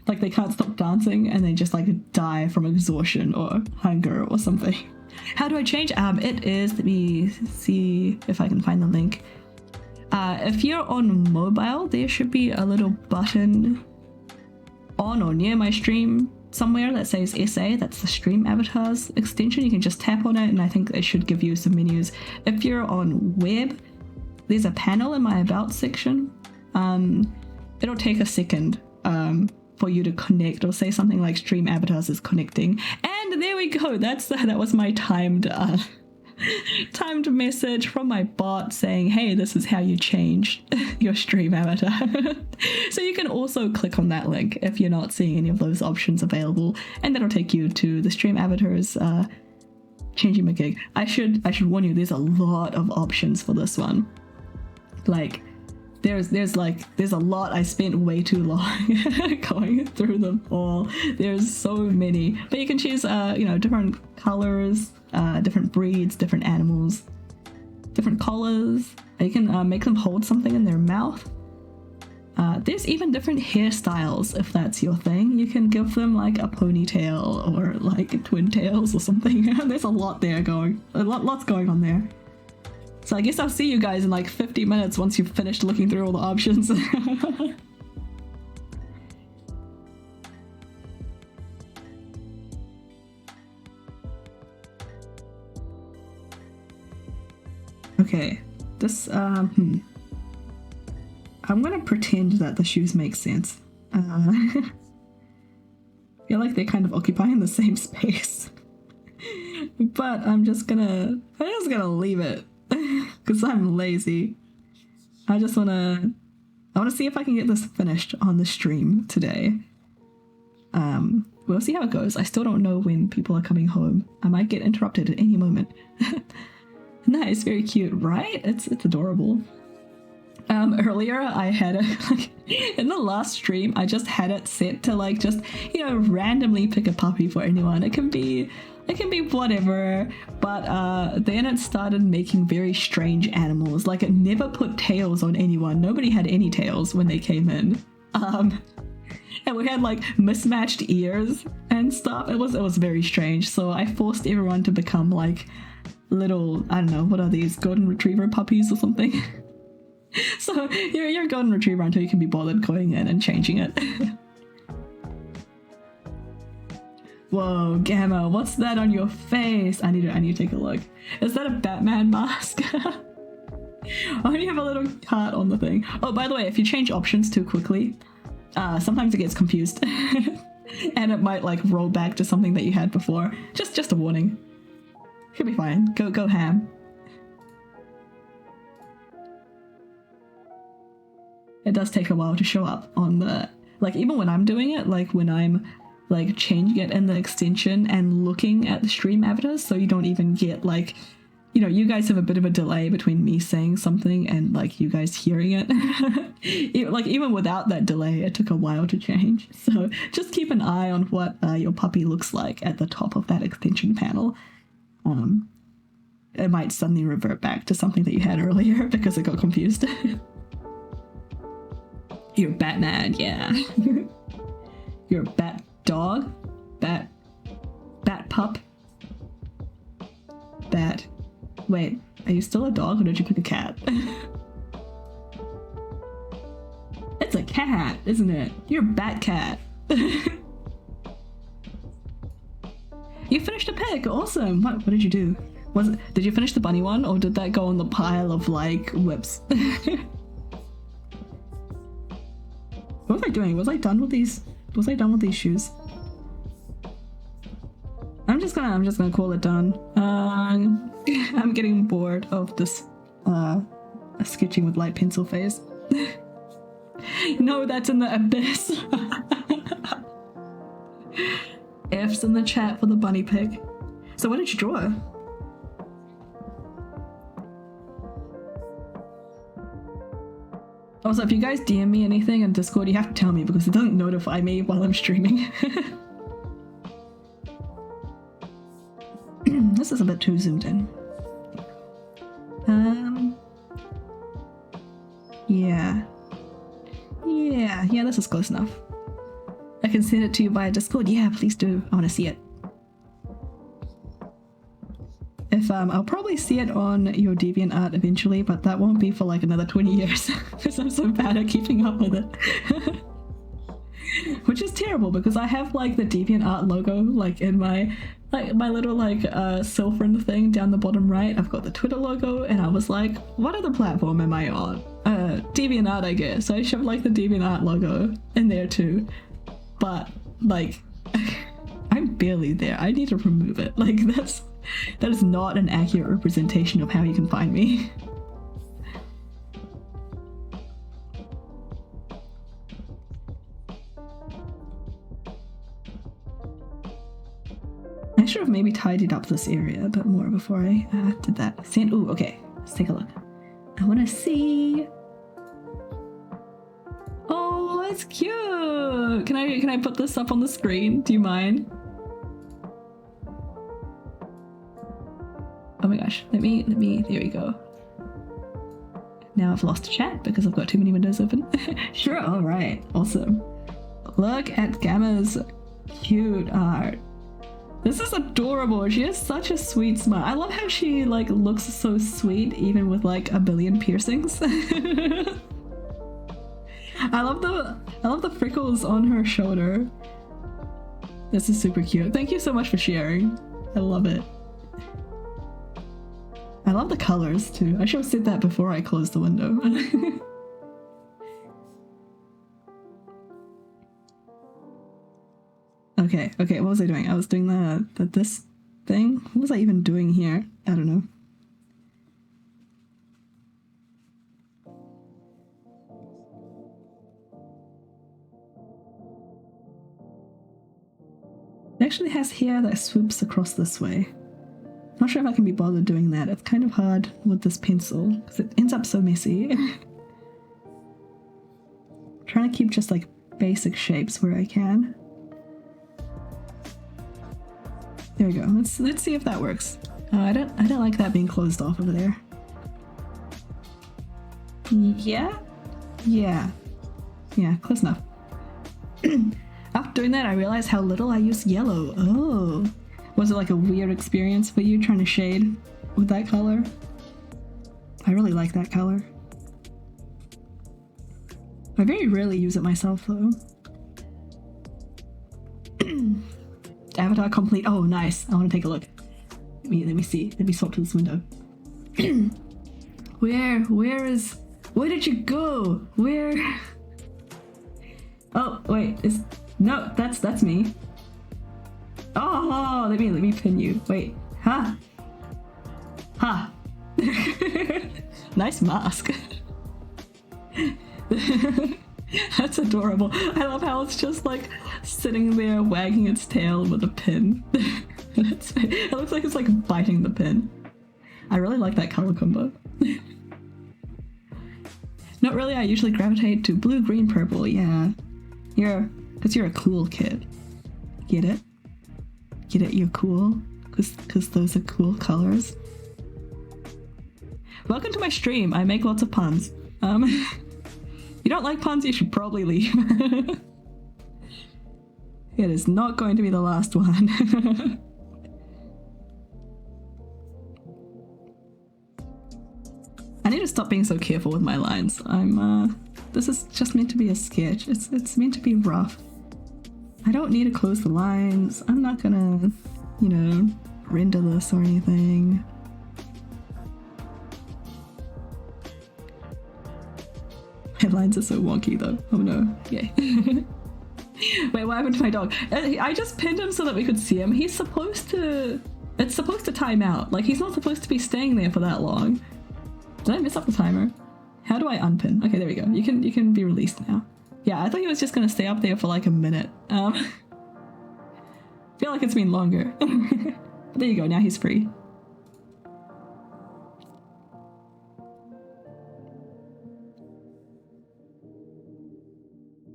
like they can't stop dancing and they just like die from exhaustion or hunger or something. How do I change? It is, let me see if I can find the link. If you're on mobile, there should be a little button on or near my stream somewhere that says SA. That's the stream avatars extension. You can just tap on it and I think it should give you some menus. If you're on web, there's a panel in my about section. It'll take a second for you to connect. It'll say something like stream avatars is connecting, and there we go. That was my timed message from my bot saying, hey, this is how you change your stream avatar. So you can also click on that link if you're not seeing any of those options available, and that'll take you to the stream avatars changing my gig. I should warn you, there's a lot of options for this one. Like there's a lot. I spent way too long going through them all. There's so many, but you can choose different colors, different breeds, different animals, different collars. You can make them hold something in their mouth. There's even different hairstyles if that's your thing. You can give them like a ponytail or like twin tails or something. There's a lot there lots going on there. So I guess I'll see you guys in like 50 minutes once you've finished looking through all the options. Okay, this, I'm gonna pretend that the shoes make sense. I feel like they're kind of occupying the same space. But I'm just gonna leave it. Because I'm lazy. I wanna see if I can get this finished on the stream today. We'll see how it goes. I still don't know when people are coming home. I might get interrupted at any moment. Nice, very cute, right? It's adorable. Earlier I had in the last stream I just had it set to like just randomly pick a puppy for anyone. It can be whatever, but then it started making very strange animals. Like it never put tails on anyone. Nobody had any tails when they came in. And we had like mismatched ears and stuff. It was very strange. So I forced everyone to become like little, I don't know, what are these, golden retriever puppies or something? So you're a golden retriever until you can be bothered going in and changing it. Whoa, Gamma, what's that on your face? I need to take a look. Is that a Batman mask? Oh, you have a little heart on the thing. Oh, by the way, if you change options too quickly, sometimes it gets confused. And it might like roll back to something that you had before. Just a warning. Should be fine. Go ham. It does take a while to show up on the, like, even when I'm doing it, like when I'm like changing it in the extension and looking at the stream avatars, so you don't even get like, you guys have a bit of a delay between me saying something and like you guys hearing it. Like even without that delay, it took a while to change. So just keep an eye on what your puppy looks like at the top of that extension panel. It might suddenly revert back to something that you had earlier because it got confused. You're Batman, yeah. You're a bat dog? Bat pup? Bat. Wait, are you still a dog or did you pick a cat? It's a cat, isn't it? You're a bat cat. You finished a pick, awesome. What did you do? Did you finish the bunny one or did that go on the pile of like whips? What was I doing? Was I done with these shoes? I'm just gonna call it done. I'm getting bored of this sketching with light pencil phase. No, that's in the abyss. F's in the chat for the bunny pig. So what did you draw? Also, if you guys DM me anything on Discord, you have to tell me because it doesn't notify me while I'm streaming. This is a bit too zoomed in. Yeah, this is close enough. I can send it to you via Discord. Yeah, please do. I want to see it. if I'll probably see it on your DeviantArt eventually, but that won't be for like another 20 years because I'm so bad at keeping up with it. Which is terrible because I have like the DeviantArt logo like in my little like Silfrin thing down the bottom right. I've got the Twitter logo, and I was like, what other platform am I on? DeviantArt, I guess. So I shoved like the DeviantArt logo in there too. But like I'm barely there. I need to remove it. Like that is not an accurate representation of how you can find me. I should have maybe tidied up this area a bit more before I did that. Ooh, okay. Let's take a look. I want to see. Oh, that's cute. Can I put this up on the screen? Do you mind? Oh my gosh. Let me. There we go. Now I've lost chat because I've got too many windows open. Sure. All right. Awesome. Look at Gamma's cute art. This is adorable. She has such a sweet smile. I love how she like looks so sweet even with like a billion piercings. I love the freckles on her shoulder. This is super cute. Thank you so much for sharing. I love it. I love the colors too. I should have said that before I closed the window. Okay, what was I doing? I was doing this thing? What was I even doing here? I don't know. It actually has hair that swoops across this way. Not sure if I can be bothered doing that. It's kind of hard with this pencil because it ends up so messy. Trying to keep just like basic shapes where I can. There we go. Let's see if that works. I don't like that being closed off over there. Yeah, close enough. After doing that, I realized how little I use yellow. Oh, was it like a weird experience for you trying to shade with that color? I really like that color. I very rarely use it myself though. Avatar complete. Oh, nice. I want to take a look. Let me see. Let me swap to this window. Where did you go? Where? Oh, wait. No, that's me. Oh, let me pin you. Wait. Huh? Nice mask. That's adorable. I love how it's just like sitting there wagging its tail with a pin. It looks like it's like biting the pin. I really like that color combo. Not really, I usually gravitate to blue, green, purple. Yeah. Because you're a cool kid. Get it? Get it? You're cool? Because those are cool colors. Welcome to my stream. I make lots of puns. You don't like puns, you should probably leave. It is not going to be the last one. I need to stop being so careful with my lines. This is just meant to be a sketch. It's meant to be rough. I don't need to close the lines. I'm not gonna, render this or anything. Headlines are so wonky though. Oh no. Yay. Wait, what happened to my dog? I just pinned him so that we could see him. It's supposed to time out. Like, he's not supposed to be staying there for that long. Did I mess up the timer? How do I unpin? Okay, there we go. You can be released now. Yeah, I thought he was just gonna stay up there for like a minute. I feel like it's been longer. But there you go, now he's free.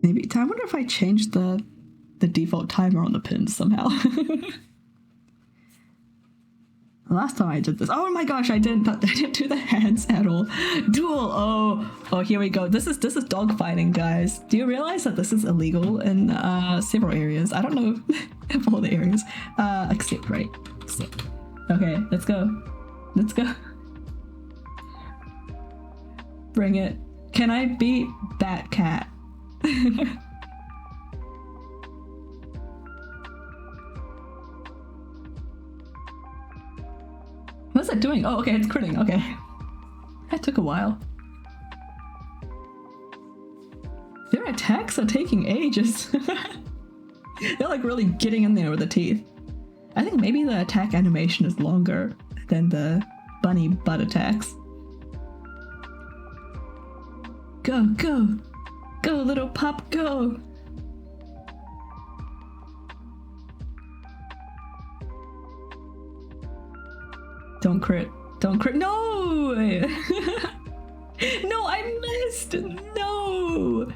Maybe. I wonder if I changed the default timer on the pins somehow. Last time I did this. Oh my gosh, I didn't do the hands at all. Duel. Oh, here we go. This is dog fighting, guys. Do you realize that this is illegal in several areas? I don't know if all the areas. Except. Okay, let's go. Let's go. Bring it. Can I beat that cat? What's it doing? Oh, okay, it's critting. Okay. That took a while. Their attacks are taking ages. They're like really getting in there with the teeth. I think maybe the attack animation is longer than the bunny butt attacks. Go, go! Go, little pup, go! Don't crit. Don't crit. No! No, I missed! No!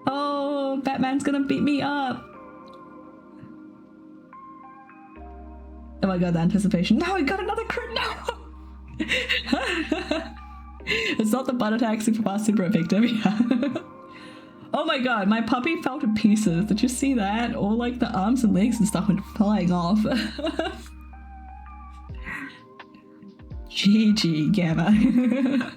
Oh, Batman's gonna beat me up! Oh my god, the anticipation. No, I got another crit! No! It's not the butt attack super fast, super effective. Yeah. Oh my god, my puppy fell to pieces. Did you see that? All like the arms and legs and stuff went flying off. GG, Gamma.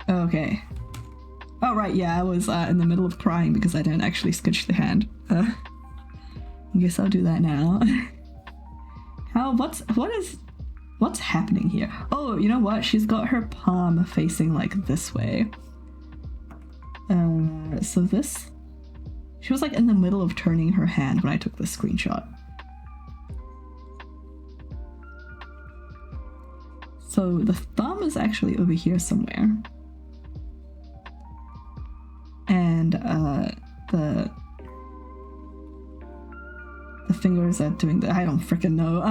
Okay. Oh right, yeah, I was in the middle of crying because I didn't actually sketch the hand. I guess I'll do that now. What's happening here? Oh, you know what? She's got her palm facing like this way. So this... She was like in the middle of turning her hand when I took this screenshot. So the thumb is actually over here somewhere. And the fingers are doing the... I don't freaking know.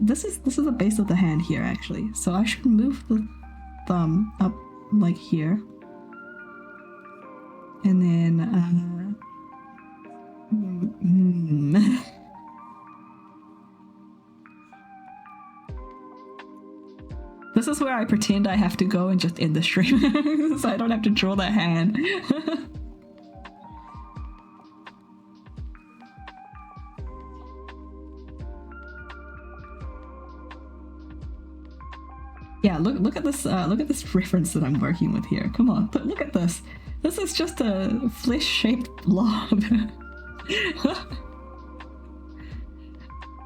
This is the base of the hand here actually. So I should move the thumb up like here. And then this is where I pretend I have to go and just end the stream so I don't have to draw that hand. Yeah, look at this reference that I'm working with here. Come on, but look at this. This is just a flesh-shaped blob.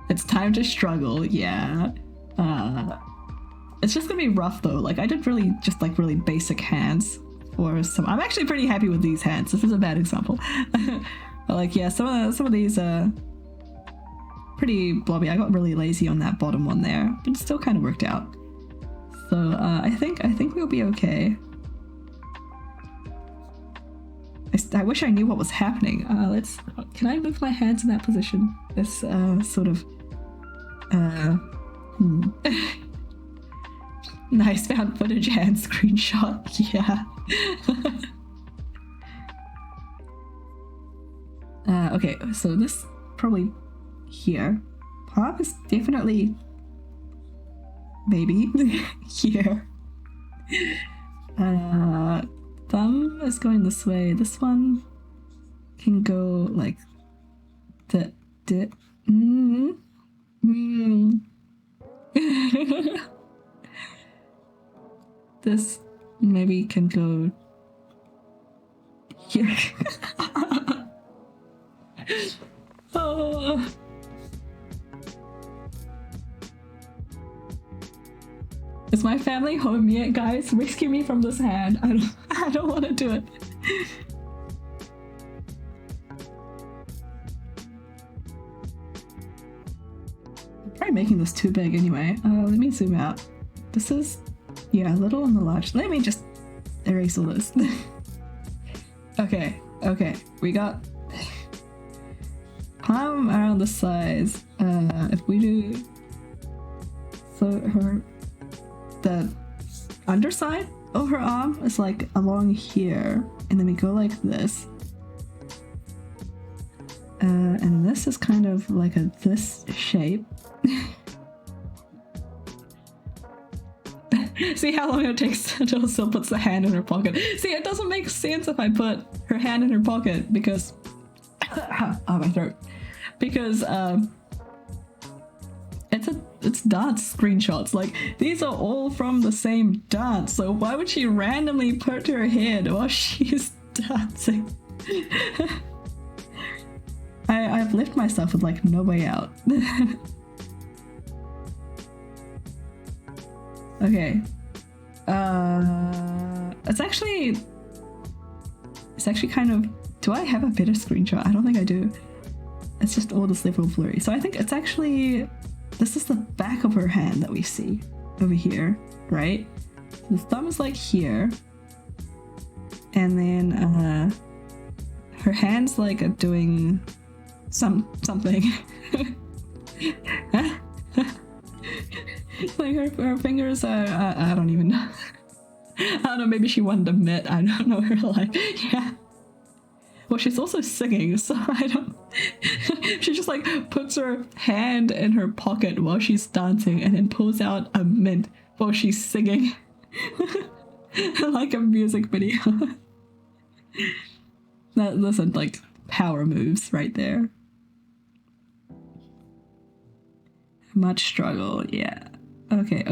It's time to struggle, yeah. It's just gonna be rough though. Like I did really basic hands for some. I'm actually pretty happy with these hands. This is a bad example. But like yeah, some of these are pretty blobby. I got really lazy on that bottom one there, but it still kind of worked out. So I think we'll be okay. I wish I knew what was happening. Can I move my hands in that position? This sort of nice found footage hand screenshot. Yeah. Okay, so this probably here. Pop is definitely maybe here. Thumb is going this way. This one can go like the This maybe can go here. Oh. Is my family home yet, guys? Rescue me from this hand. I don't want to do it. I'm probably making this too big anyway. Let me zoom out. This is, yeah, a little on the large. Let me just erase all this. Okay, we got palm around the size. If we do, so the underside of her arm is like along here, and then we go like this, and this is kind of like this shape. See how long it takes until Sil puts the hand in her pocket. See, it doesn't make sense if I put her hand in her pocket because... oh, my throat. Because, it's dance screenshots. Like, these are all from the same dance, so why would she randomly put her head while she's dancing? I've left myself with, like, no way out. Okay. It's actually kind of... Do I have a better screenshot? I don't think I do. It's just all this level blurry. So I think it's actually... This is the back of her hand that we see over here, right? The thumb is like here. And then her hand's like doing something. Like her fingers are, I don't even know. I don't know, maybe she wanted to admit, I don't know her life. Yeah. Well, she's also singing, so I don't... She just like puts her hand in her pocket while she's dancing and then pulls out a mint while she's singing. Like a music video. Those are like power moves right there. Much struggle, yeah. Okay.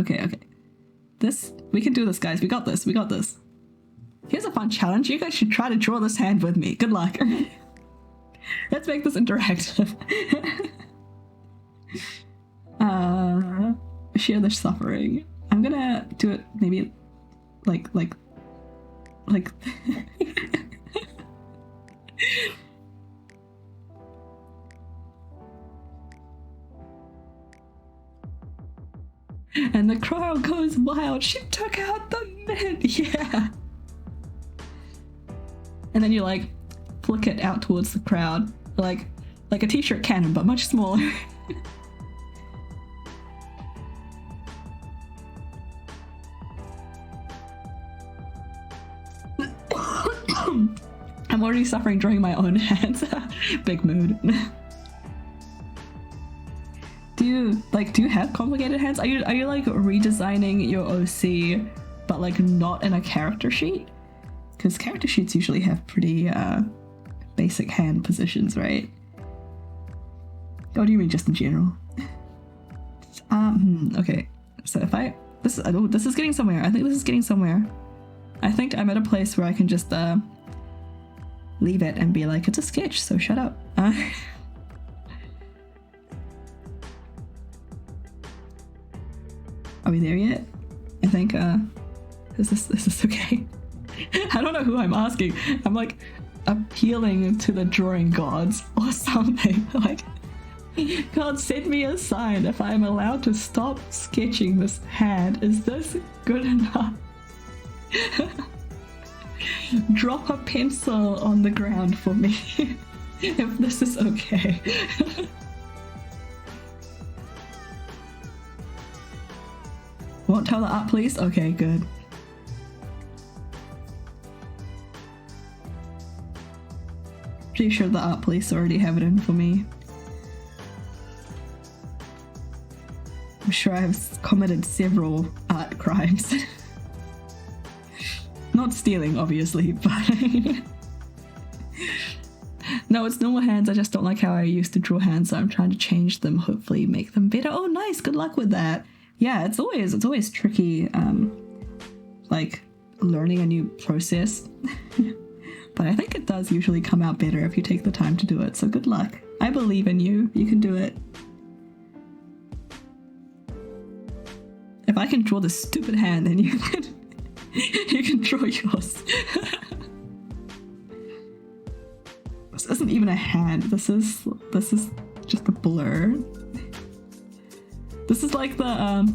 We can do this, guys. We got this. Here's a fun challenge. You guys should try to draw this hand with me. Good luck. Let's make this interactive. Share the suffering. I'm gonna do it maybe like and the crowd goes wild. She took out the mint. Yeah. And then you like flick it out towards the crowd, like a t-shirt cannon, but much smaller. I'm already suffering drawing my own hands. Big mood. Do you have complicated hands? Are you like redesigning your OC, but like not in a character sheet? Because character sheets usually have pretty basic hand positions, right? Or do you mean just in general? Okay. So if this is getting somewhere. I think this is getting somewhere. I think I'm at a place where I can just leave it and be like, it's a sketch, so shut up. Are we there yet? I think is this okay? I don't know who I'm asking. I'm like appealing to the drawing gods or something. Like, God, send me a sign if I'm allowed to stop sketching this hand. Is this good enough? Drop a pencil on the ground for me if this is okay. Won't tell the art police? Okay, good. Pretty sure the art police already have it in for me. I'm sure I have committed several art crimes. Not stealing, obviously, but... No, it's normal hands. I just don't like how I used to draw hands, so I'm trying to change them, hopefully make them better. Oh, nice! Good luck with that! Yeah, it's always tricky, like, learning a new process. But I think it does usually come out better if you take the time to do it, so good luck. I believe in you. You can do it. If I can draw this stupid hand, then you can draw yours. This isn't even a hand. This is just a blur. This is like the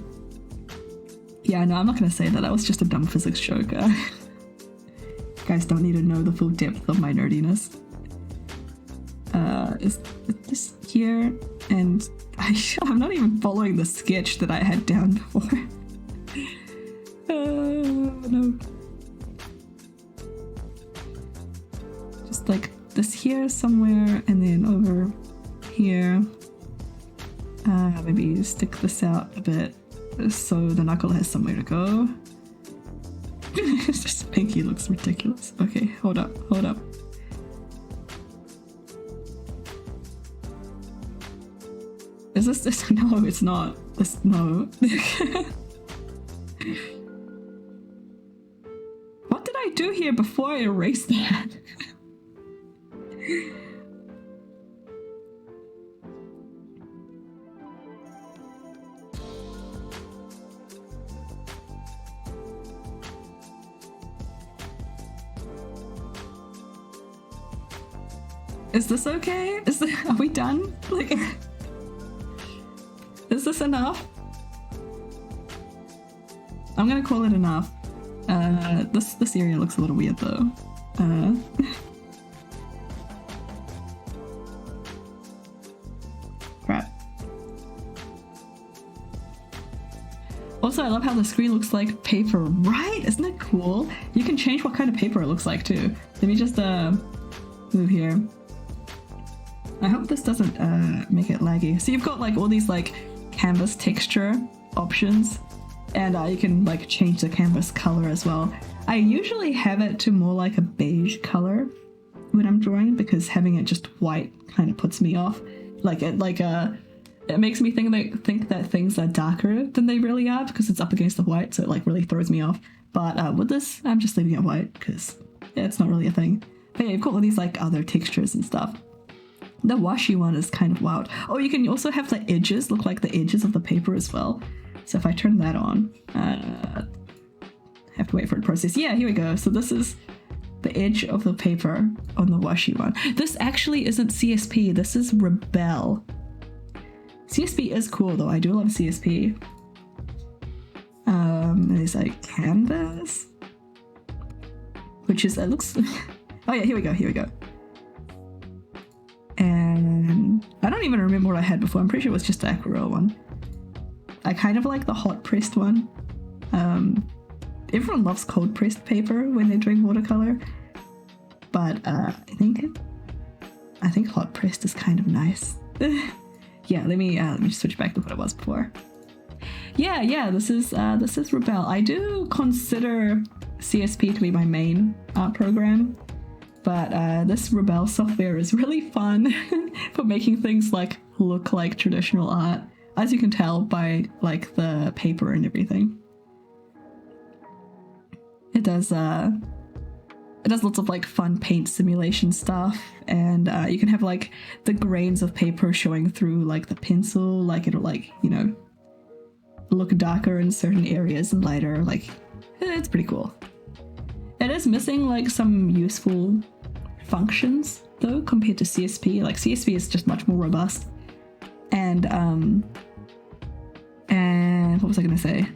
yeah, no, I'm not gonna say that. That was just a dumb physics joke. You guys don't need to know the full depth of my nerdiness. Is this here? And I'm not even following the sketch that I had down before. No. Just like this here somewhere, and then over here. Maybe stick this out a bit so the knuckle has somewhere to go. This pinky looks ridiculous. Okay, hold up, hold up. Is this? No, it's not. This, no. What did I do here before I erased that? Is this okay? Are we done? Like, is this enough? I'm gonna call it enough. This area looks a little weird though. Crap. Also, I love how the screen looks like paper, right? Isn't it cool? You can change what kind of paper it looks like too. Let me just move here. I hope this doesn't make it laggy. So you've got like all these like canvas texture options, and you can like change the canvas color as well. I usually have it to more like a beige color when I'm drawing, because having it just white kind of puts me off. It makes me think that things are darker than they really are because it's up against the white, so it like really throws me off. But with this, I'm just leaving it white because yeah, it's not really a thing. But yeah, you've got all these like other textures and stuff. The washi one is kind of wild. Oh, you can also have the edges look like the edges of the paper as well. So if I turn that on, have to wait for it to process. Yeah, here we go. So this is the edge of the paper on the washi one. This actually isn't CSP. This is Rebelle. CSP is cool though. I do love CSP. There's like canvas, which is, it looks, oh yeah, here we go, here we go. And I don't even remember what I had before. I'm pretty sure it was just the aquarelle one. I kind of like the hot pressed one. Everyone loves cold pressed paper when they're doing watercolor, but I think hot pressed is kind of nice. Yeah, let me switch back to what it was before. Yeah, this is Rebelle. I do consider CSP to be my main art program, but this Rebelle software is really fun for making things like look like traditional art, as you can tell by like the paper and everything. It does lots of like fun paint simulation stuff, and you can have like the grains of paper showing through like the pencil, like it'll like, you know, look darker in certain areas and lighter. Like, it's pretty cool. It is missing like some useful functions though compared to CSP. Like CSP is just much more robust, and what was I gonna say?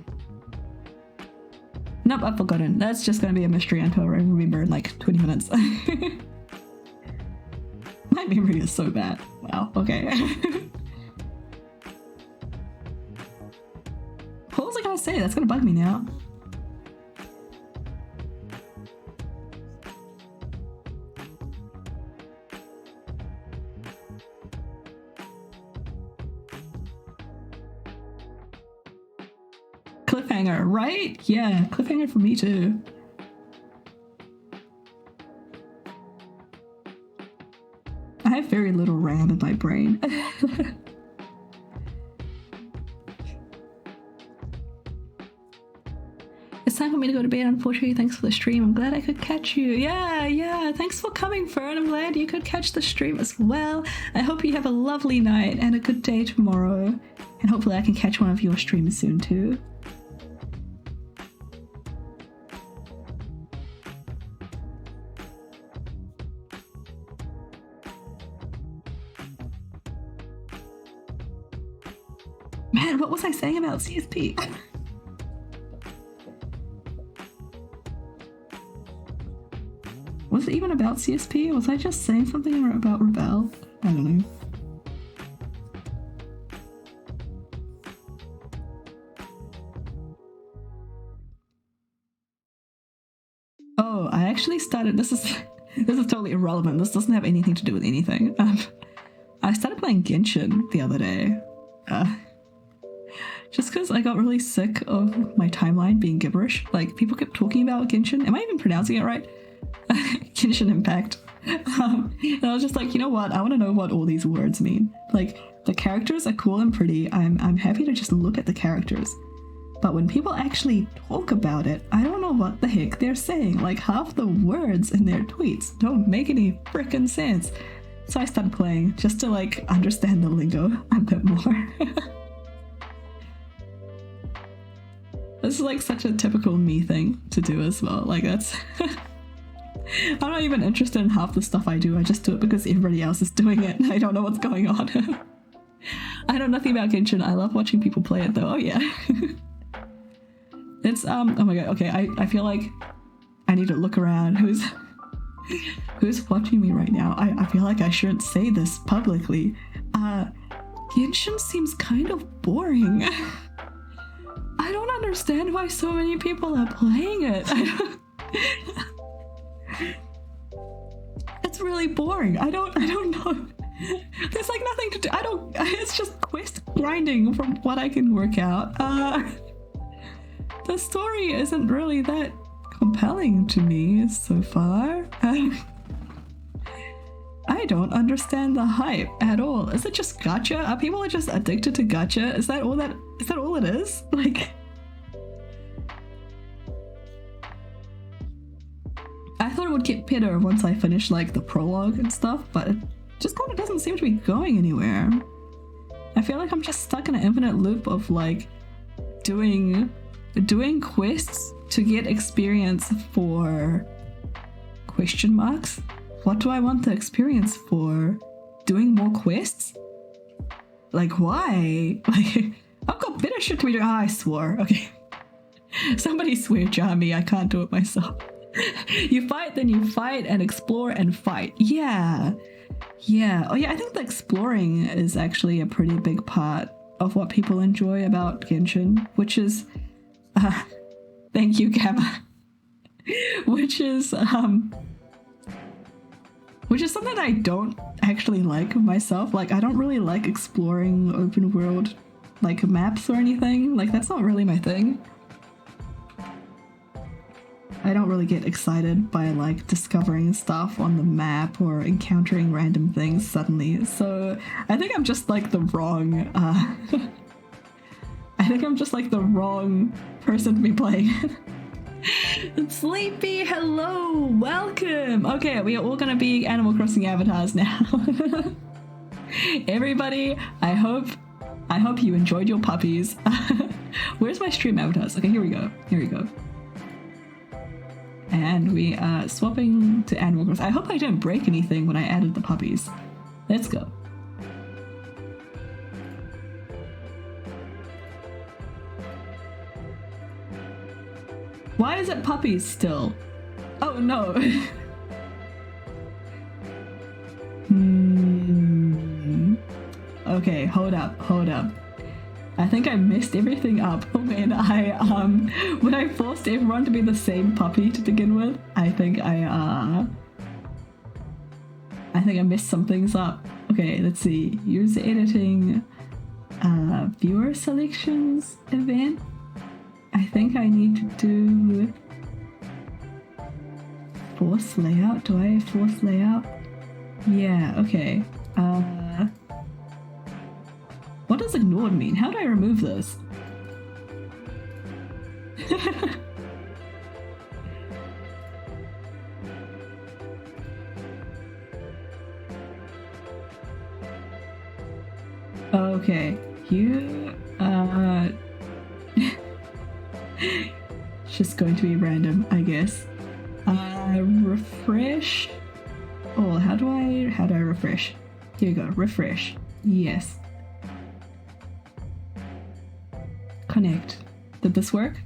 Nope, I've forgotten. That's just gonna be a mystery until I remember in like 20 minutes. My memory is so bad. Wow, okay. What was I gonna say? That's gonna bug me now. Cliffhanger, right? Yeah, cliffhanger for me too. I have very little RAM in my brain. It's time for me to go to bed, unfortunately. Thanks for the stream. I'm glad I could catch you. Yeah. Thanks for coming, Fern. I'm glad you could catch the stream as well. I hope you have a lovely night and a good day tomorrow. And hopefully I can catch one of your streams soon too. Man, what was I saying about CSP? Was it even about CSP? Was I just saying something about Rebelle? I don't know. Oh, I actually started, this is totally irrelevant. This doesn't have anything to do with anything. I started playing Genshin the other day. Just because I got really sick of my timeline being gibberish. Like, people kept talking about Genshin. Am I even pronouncing it right? Genshin Impact. And I was just like, you know what? I want to know what all these words mean. Like, the characters are cool and pretty. I'm happy to just look at the characters. But when people actually talk about it, I don't know what the heck they're saying. Like, half the words in their tweets don't make any frickin' sense. So I started playing just to, like, understand the lingo a bit more. This is, like, such a typical me thing to do as well. Like, that's... I'm not even interested in half the stuff I do. I just do it because everybody else is doing it and I don't know what's going on. I know nothing about Genshin. I love watching people play it though. Oh yeah. It's oh my god, okay, I feel like I need to look around. Who's watching me right now? I feel like I shouldn't say this publicly. Genshin seems kind of boring. I don't understand why so many people are playing it. It's really boring. I don't know. There's like nothing to do. It's just quest grinding from what I can work out. The story isn't really that compelling to me so far. I don't understand the hype at all. Is it just gacha? Are people just addicted to gacha? Is that all it is? Like, I thought it would get better once I finished like the prologue and stuff, but it just kind of doesn't seem to be going anywhere. I feel like I'm just stuck in an infinite loop of like doing quests to get experience for question marks. What do I want the experience for? Doing more quests? Like, why? Like, I've got better shit to be doing. Oh, I swore. Okay. Somebody swear jar me. I can't do it myself. You fight, then you fight and explore and fight. Yeah. Yeah. Oh yeah, I think the exploring is actually a pretty big part of what people enjoy about Genshin, which is... thank you, Gamma. Which is something I don't actually like myself. Like, I don't really like exploring open world, like, maps or anything. Like, that's not really my thing. I don't really get excited by, like, discovering stuff on the map or encountering random things suddenly. So, I think I'm just, like, the wrong, I think I'm just, like, the wrong person to be playing. Sleepy, hello, welcome. Okay, we are all gonna be Animal Crossing avatars now. Everybody, I hope you enjoyed your puppies. Where's my stream avatars? Okay, here we go. And we are swapping to Animal Crossing. I hope I didn't break anything when I added the puppies. Let's go. Why is it puppies still? Oh no. Okay, hold up. I think I messed everything up when I forced everyone to be the same puppy to begin with. I think I messed some things up. Okay, let's see. User editing, viewer selections event. I think I need to do force layout. Do I force layout? Yeah, okay. What does ignored mean? How do I remove this? Okay, you just going to be random, I guess. Refresh. Oh, how do I refresh? Here you go, refresh. Yes. Connect. Did this work?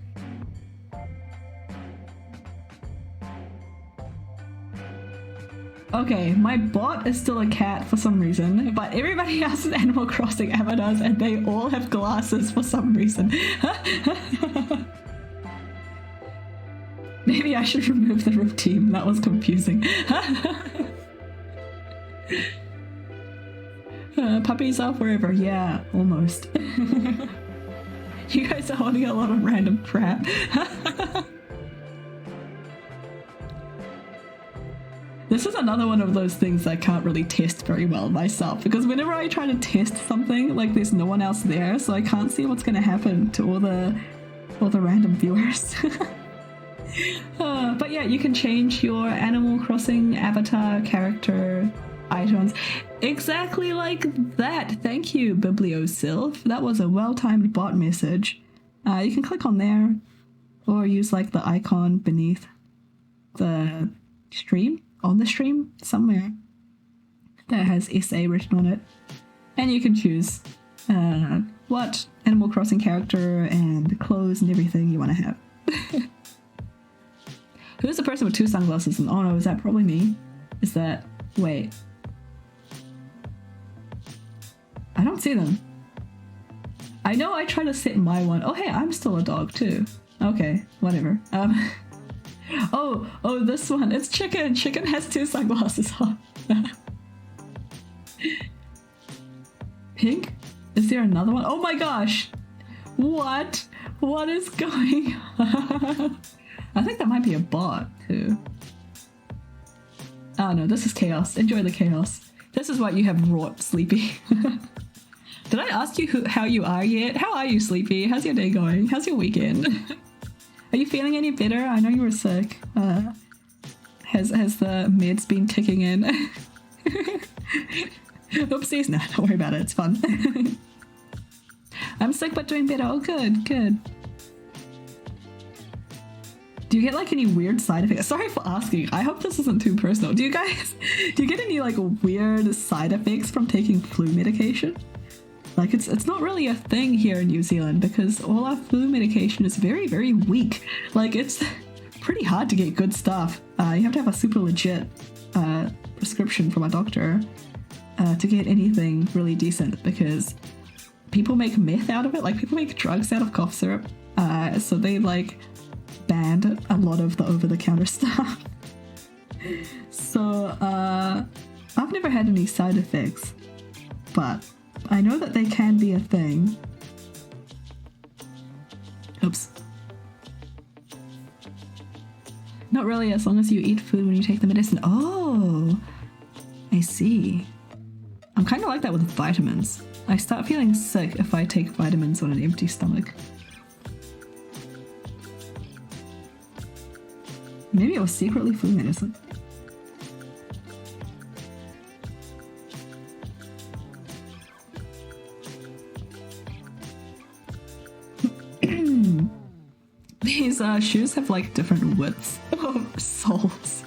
Okay, my bot is still a cat for some reason, but everybody else is Animal Crossing avatars and they all have glasses for some reason. Maybe I should remove the roof team. That was confusing. Puppies are forever. Yeah, almost. You guys are holding a lot of random crap. This is another one of those things I can't really test very well myself, because whenever I try to test something, like there's no one else there, so I can't see what's going to happen to all the random viewers. But yeah, you can change your Animal Crossing avatar, character, items exactly like that. Thank you, BiblioSylph. That was a well-timed bot message. You can click on there or use like the icon beneath the stream, on the stream somewhere, that has SA written on it, and you can choose what Animal Crossing character and clothes and everything you want to have. Who's the person with 2 sunglasses? And oh no, is that probably me? Is that... wait. I don't see them. I know I try to set my one. Oh hey, I'm still a dog too. Okay, whatever. Oh, this one. It's Chicken. Chicken has 2 sunglasses on. Pink? Is there another one? Oh my gosh! What? What is going on? I think that might be a bot too. Oh no, this is chaos. Enjoy the chaos. This is what you have wrought, Sleepy. Did I ask you how you are yet? How are you, Sleepy? How's your day going? How's your weekend? Are you feeling any better? I know you were sick. Has the meds been kicking in? Oopsies. No, don't worry about it. It's fun. I'm sick but doing better. Oh, good, good. Do you get like any weird side effects? Sorry for asking. I hope this isn't too personal. Do you get any like weird side effects from taking flu medication? Like it's not really a thing here in New Zealand because all our flu medication is very, very weak. Like it's pretty hard to get good stuff. You have to have a super legit prescription from a doctor to get anything really decent, because people make meth out of it. Like people make drugs out of cough syrup. So they like banned a lot of the over-the-counter stuff. So I've never had any side effects, but I know that they can be a thing. Oops. Not really, as long as you eat food when you take the medicine. Oh, I see. I'm kind of like that with vitamins. I start feeling sick if I take vitamins on an empty stomach. Maybe it was secretly flu medicine. These shoes have like different widths of soles.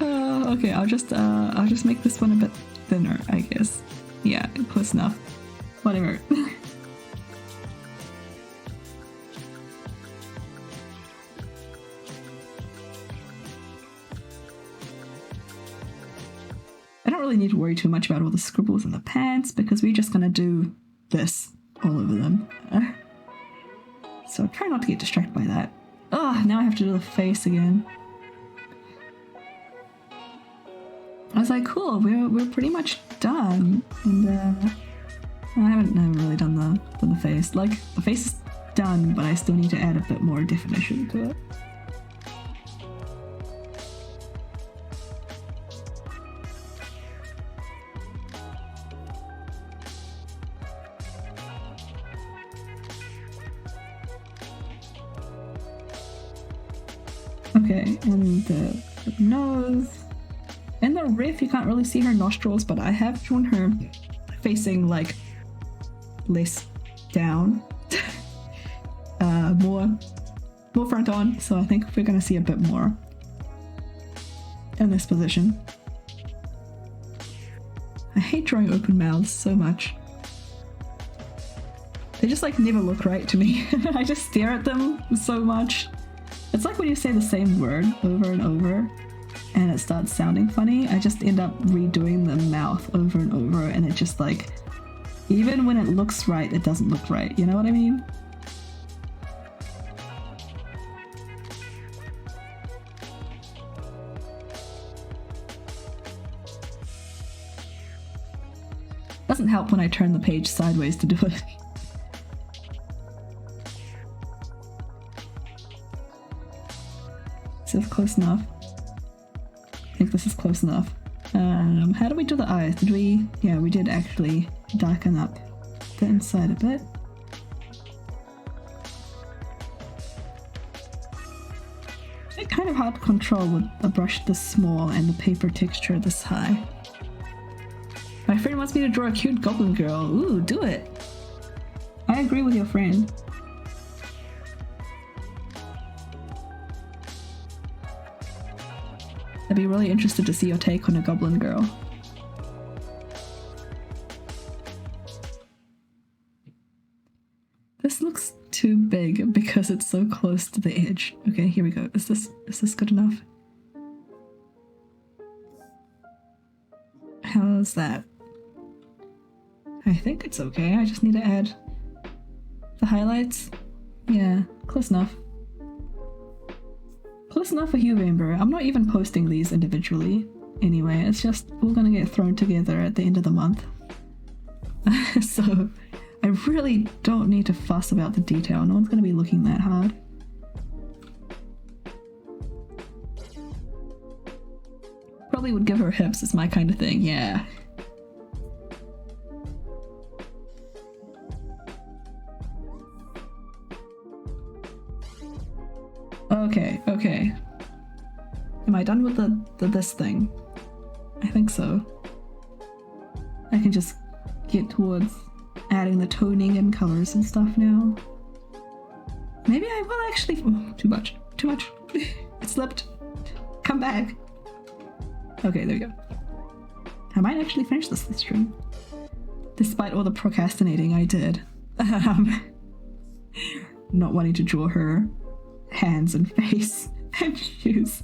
Okay, I'll just make this one a bit thinner, I guess. Yeah, close enough. Whatever. I don't really need to worry too much about all the scribbles in the pants because we're just gonna do this all over them. So try not to get distracted by that. Oh, now I have to do the face again. I was like, cool, we're pretty much done. And I haven't really done the face. Like the face is done, but I still need to add a bit more definition to it. Okay, and the nose. In the riff, you can't really see her nostrils, but I have drawn her facing like less down, more front on. So I think we're gonna see a bit more in this position. I hate drawing open mouths so much. They just like never look right to me. I just stare at them so much. It's like when you say the same word over and over and it starts sounding funny, I just end up redoing the mouth over and over, and it just like, even when it looks right, it doesn't look right. You know what I mean? Doesn't help when I turn the page sideways to do it. close enough. I think this is close enough. How do we do the eyes? Did we? Yeah, we did actually darken up the inside a bit. It's kind of hard to control with a brush this small and the paper texture this high. My friend wants me to draw a cute goblin girl. Ooh, do it! I agree with your friend. I'd be really interested to see your take on a goblin girl. This looks too big because it's so close to the edge. Okay, here we go. Is this good enough? How's that? I think it's okay. I just need to add the highlights. Yeah, close enough. Close enough for Huevember. I'm not even posting these individually. Anyway, it's just all gonna get thrown together at the end of the month. So I really don't need to fuss about the detail. No one's gonna be looking that hard. Probably would give her hips. It's my kind of thing. Yeah. Okay, okay. Am I done with this thing? I think so. I can just get towards adding the toning and colors and stuff now. Maybe I will actually— oh, too much. Too much. It slipped. Come back. Okay, there we go. I might actually finish this stream. Despite all the procrastinating I did. Not wanting to draw her hands and face and shoes.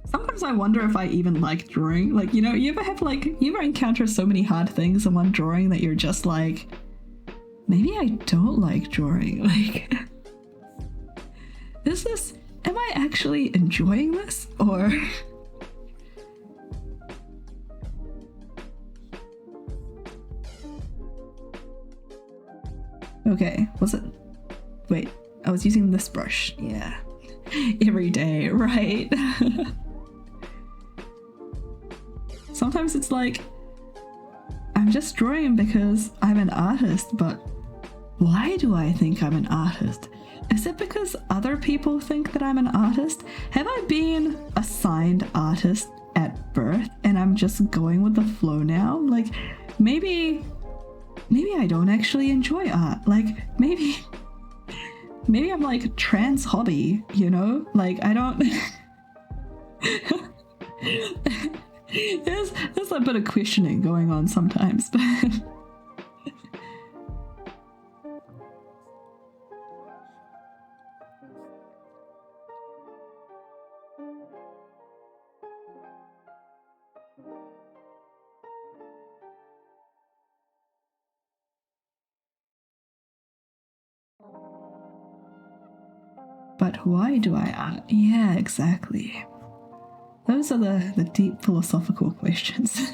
Sometimes I wonder if I even like drawing. Like, you know, you ever encounter so many hard things in one drawing that you're just like, maybe I don't like drawing. Like, am I actually enjoying this? Or okay, was it? Wait, I was using this brush. Yeah. Every day, right? Sometimes it's like, I'm just drawing because I'm an artist, but why do I think I'm an artist? Is it because other people think that I'm an artist? Have I been assigned artist at birth and I'm just going with the flow now? Like, maybe I don't actually enjoy art. Like, maybe I'm like trans hobby, you know? Like, I don't there's a bit of questioning going on sometimes, but but why do I art? Yeah, exactly. Those are the deep philosophical questions.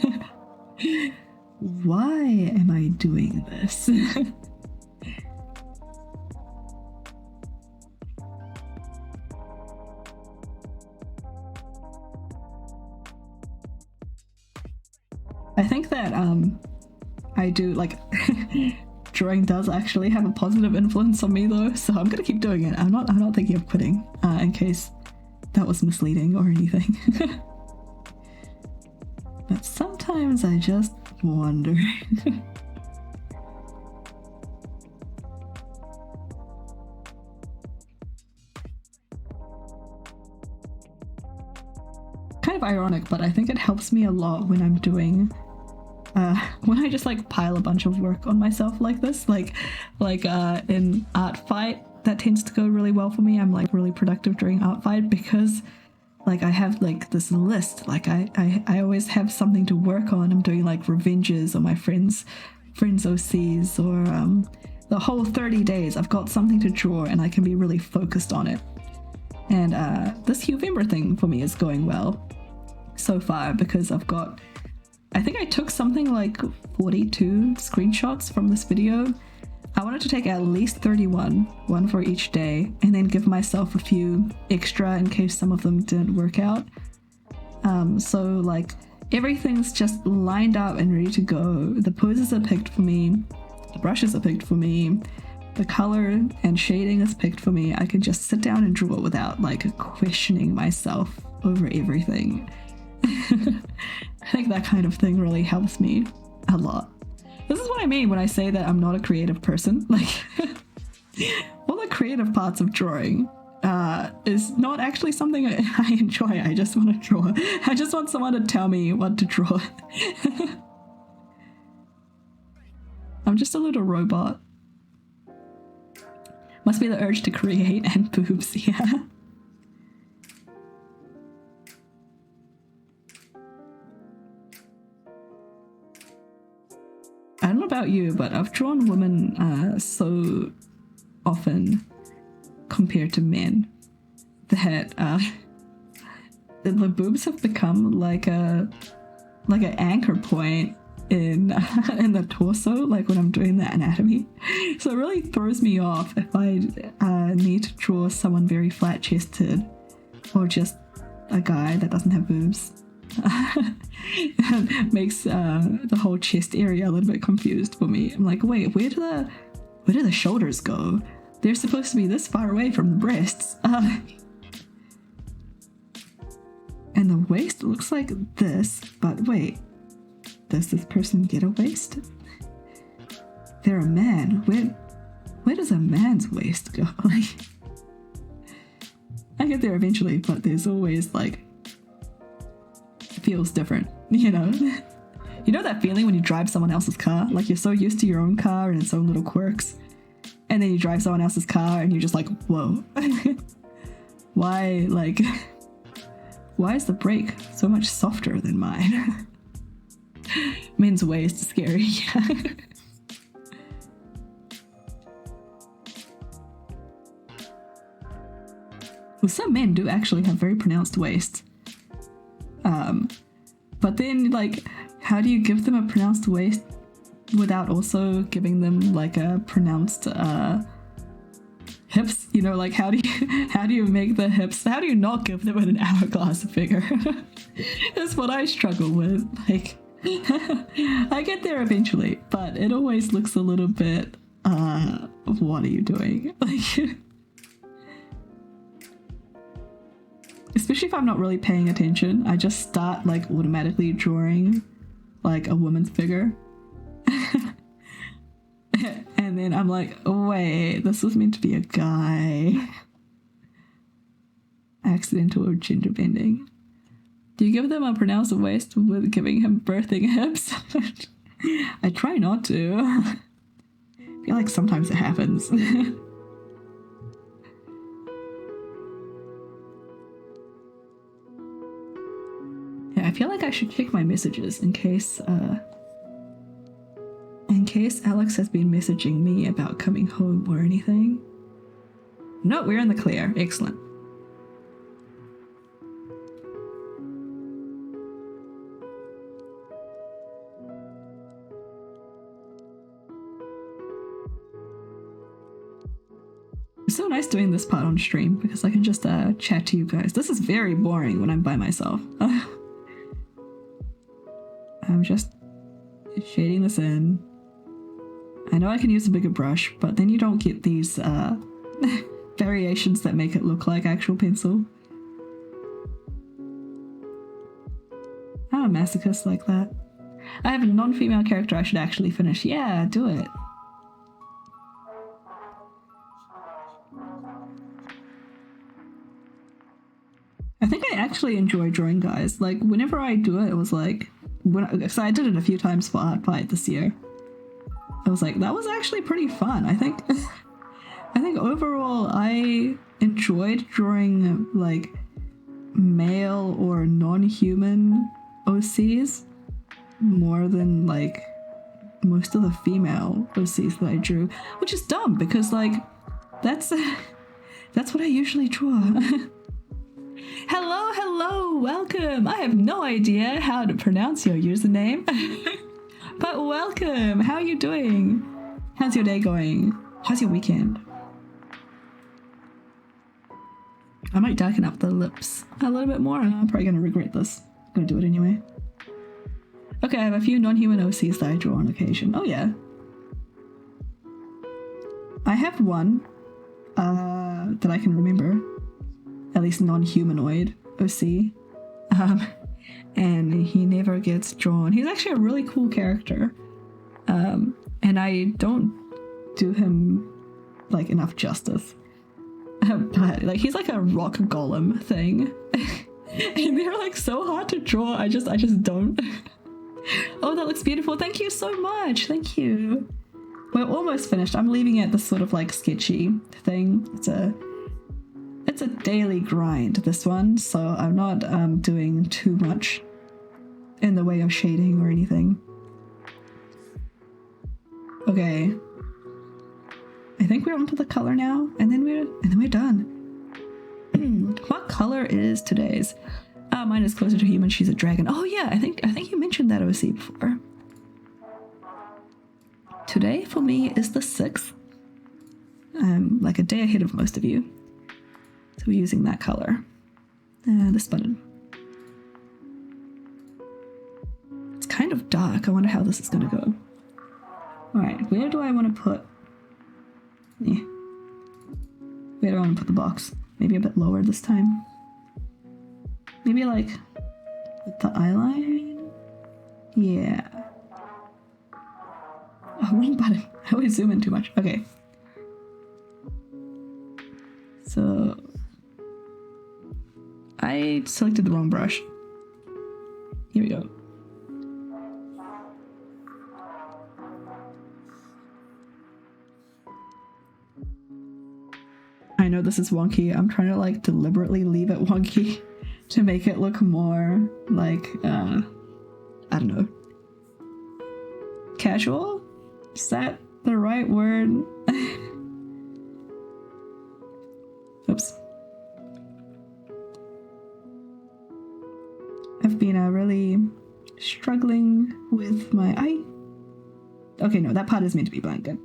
Why am I doing this? I think that I do like drawing does actually have a positive influence on me though, so I'm gonna keep doing it. I'm not thinking of quitting, in case that was misleading or anything. But sometimes I just wonder. Kind of ironic, but I think it helps me a lot when I'm doing when I just like pile a bunch of work on myself like this, like in art fight, that tends to go really well for me. I'm like really productive during art fight because like I have like this list, like I always have something to work on. I'm doing like revenges or my friends OCs or the whole 30 days I've got something to draw and I can be really focused on it. And this Huevember thing for me is going well so far because I think I took something like 42 screenshots from this video I wanted to take at least 31, one for each day, and then give myself a few extra in case some of them didn't work out. So like everything's just lined up and ready to go. The poses are picked for me, the brushes are picked for me, the color and shading is picked for me. I can just sit down and draw without like questioning myself over everything. I think that kind of thing really helps me a lot. This is what I mean when I say that I'm not a creative person. Like, all the creative parts of drawing is not actually something I enjoy. I just want to draw. I just want someone to tell me what to draw. I'm just a little robot. Must be the urge to create and boobs, yeah. I don't know about you, but I've drawn women so often compared to men that the boobs have become like an anchor point in the torso, like when I'm doing the anatomy. So it really throws me off if I need to draw someone very flat chested or just a guy that doesn't have boobs. It makes the whole chest area a little bit confused for me. I'm like, wait, where do the shoulders go? They're supposed to be this far away from the breasts. And the waist looks like this, but wait, does this person get a waist? They're a man. Where does a man's waist go? Like, I get there eventually, but there's always like, it feels different, you know? You know that feeling when you drive someone else's car? Like you're so used to your own car and its own little quirks, and then you drive someone else's car and you're just like, whoa. Why is the brake so much softer than mine? Men's waist is scary. Well, some men do actually have very pronounced waists. But then, like, how do you give them a pronounced waist without also giving them like a pronounced hips? You know, like how do you make the hips? How do you not give them an hourglass figure? That's what I struggle with. Like, I get there eventually, but it always looks a little bit. What are you doing? Like. Especially if I'm not really paying attention, I just start like automatically drawing like a woman's figure. And then I'm like, oh, wait, this was meant to be a guy. Accidental gender bending. Do you give them a pronounced waist with giving him birthing hips? I try not to. I feel like sometimes it happens. I feel like I should check my messages in case Alex has been messaging me about coming home or anything. No, we're in the clear. Excellent. It's so nice doing this part on stream because I can just chat to you guys. This is very boring when I'm by myself. I'm just shading this in. I know I can use a bigger brush, but then you don't get these variations that make it look like actual pencil. I'm a masochist like that. I have a non-female character I should actually finish. Yeah, do it. I think I actually enjoy drawing guys. Like, whenever I do it, it was like... So I did it a few times for Art Fight this year. I was like, that was actually pretty fun. I think overall I enjoyed drawing like male or non-human OCs more than like most of the female OCs that I drew, which is dumb because like that's what I usually draw. Hello, welcome. I have no idea how to pronounce your username, but welcome. How are you doing? How's your day going? How's your weekend? I might darken up the lips a little bit more. I'm probably going to regret this. I'm going to do it anyway. Okay, I have a few non-human OCs that I draw on occasion. Oh yeah. I have one that I can remember. At least non-humanoid OC. And he never gets drawn. He's actually a really cool character. And I don't do him like enough justice. But like he's like a rock golem thing. And they're like so hard to draw. I just don't. Oh, that looks beautiful. Thank you so much. Thank you. We're almost finished. I'm leaving it this sort of like sketchy thing. It's a daily grind, this one, so I'm not doing too much in the way of shading or anything. Okay. I think we're onto the color now, and then we're done. What color is today's? Mine is closer to human. She's a dragon. Oh yeah, I think you mentioned that OC before. Today for me is the 6th. I'm like a day ahead of most of you. So we're using that color. This button. It's kind of dark. I wonder how this is gonna go. Alright, where do I want to put... Yeah. Where do I want to put the box? Maybe a bit lower this time. Maybe like with the eyeline? Yeah. Oh, wrong button. I always zoom in too much. Okay. So I selected the wrong brush. Here we go. I know this is wonky. I'm trying to like deliberately leave it wonky to make it look more like, I don't know, casual? Is that the right word? Oops. I've been really struggling with my eye. Okay, no, that part is meant to be blank. Good.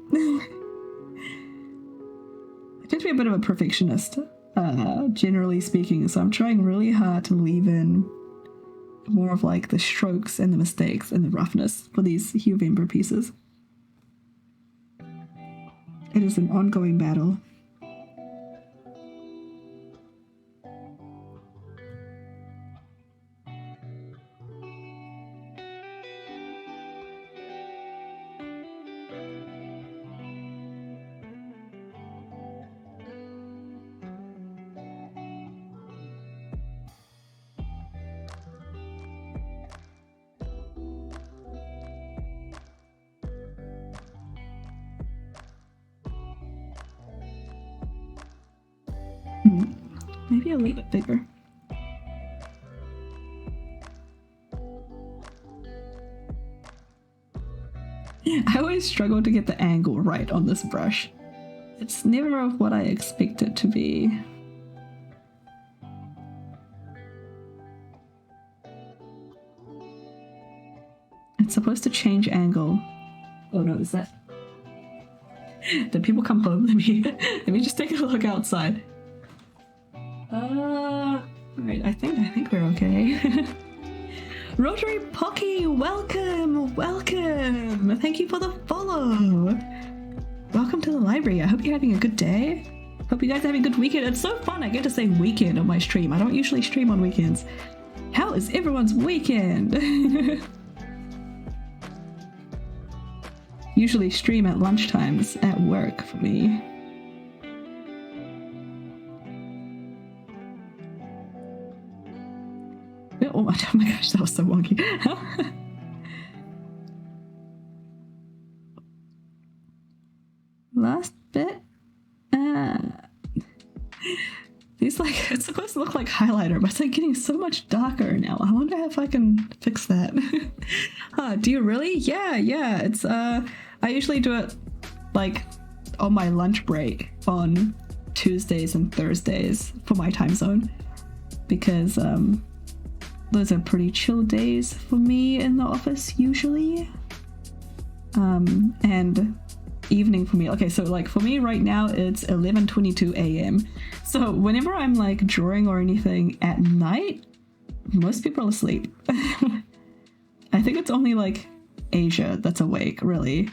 I tend to be a bit of a perfectionist, generally speaking, so I'm trying really hard to leave in more of like the strokes and the mistakes and the roughness for these Huevember pieces. It is an ongoing battle. Maybe a little bit bigger. I always struggle to get the angle right on this brush. It's never what I expect it to be. It's supposed to change angle. Oh no, is that... Did people come home? Let me just take a look outside. Alright, I think we're okay. Rotary Pocky, welcome! Thank you for the follow! Welcome to the library. I hope you're having a good day. Hope you guys are having a good weekend. It's so fun I get to say weekend on my stream. I don't usually stream on weekends. How is everyone's weekend? Usually stream at lunchtimes at work for me. Oh my gosh, that was so wonky. Last bit. These like, it's supposed to look like highlighter, but it's like getting so much darker now. I wonder if I can fix that. Do you really? Yeah, it's I usually do it like on my lunch break on Tuesdays and Thursdays for my time zone, because those are pretty chill days for me in the office usually. And evening for me. Okay, so like for me right now it's 11:22 a.m. So whenever I'm like drawing or anything at night, most people are asleep. I think it's only like Asia that's awake, really,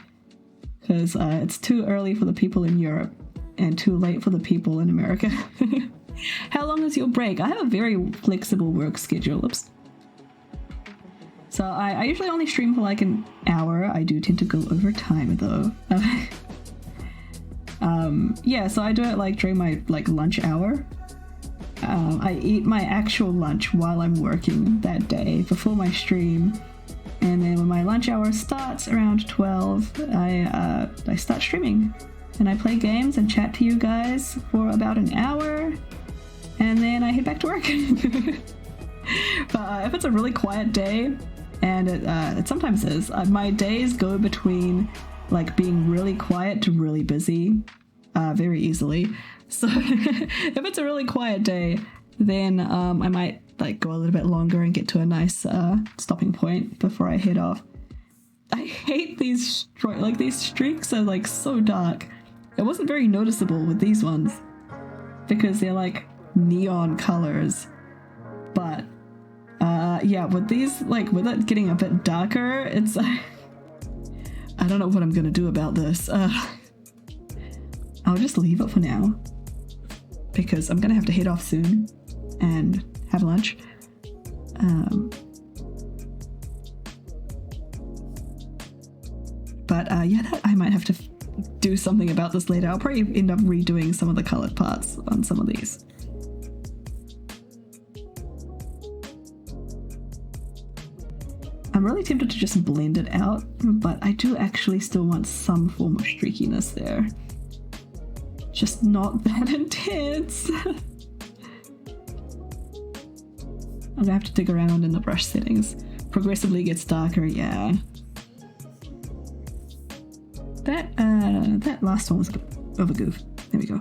because it's too early for the people in Europe and too late for the people in America. How long is your break? I have a very flexible work schedule. Oops. So I usually only stream for like an hour. I do tend to go over time though. Yeah, so I do it like during my like lunch hour. I eat my actual lunch while I'm working that day before my stream. And then when my lunch hour starts around 12, I start streaming. And I play games and chat to you guys for about an hour. And then I head back to work. But if it's a really quiet day, and it sometimes is, my days go between like being really quiet to really busy very easily. So if it's a really quiet day, then I might like go a little bit longer and get to a nice stopping point before I head off. I hate these these streaks are like so dark. It wasn't very noticeable with these ones because they're like neon colors, but yeah, with these, like with it getting a bit darker, it's I don't know what I'm gonna do about this. I'll just leave it for now because I'm gonna have to head off soon and have lunch. But yeah, I might have to do something about this later. I'll probably end up redoing some of the colored parts on some of these. I'm really tempted to just blend it out, but I do actually still want some form of streakiness there. Just not that intense. I'm gonna have to dig around in the brush settings. Progressively gets darker, yeah. That last one was a bit of a goof. There we go.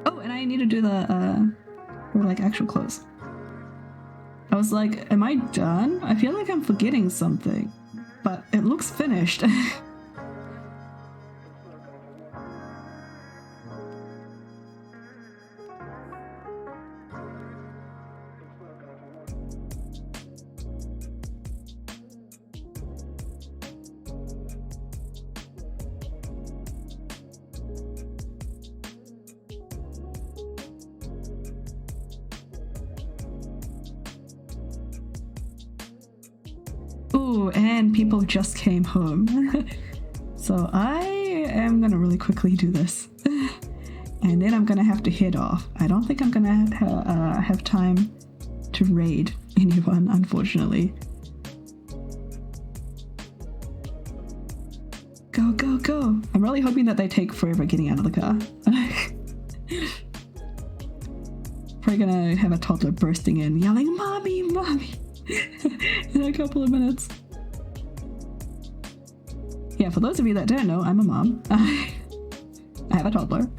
Oh, and I need to do the like actual close. I was like, am I done? I feel like I'm forgetting something, but it looks finished. Ooh, and people just came home. So I am gonna really quickly do this. And then I'm gonna have to head off. I don't think I'm gonna have time to raid anyone, unfortunately. Go, go, go. I'm really hoping that they take forever getting out of the car. Probably gonna have a toddler bursting in, yelling, "Mommy, mommy!" in a couple of minutes. Yeah, for those of you that don't know, I'm a mom. I have a toddler.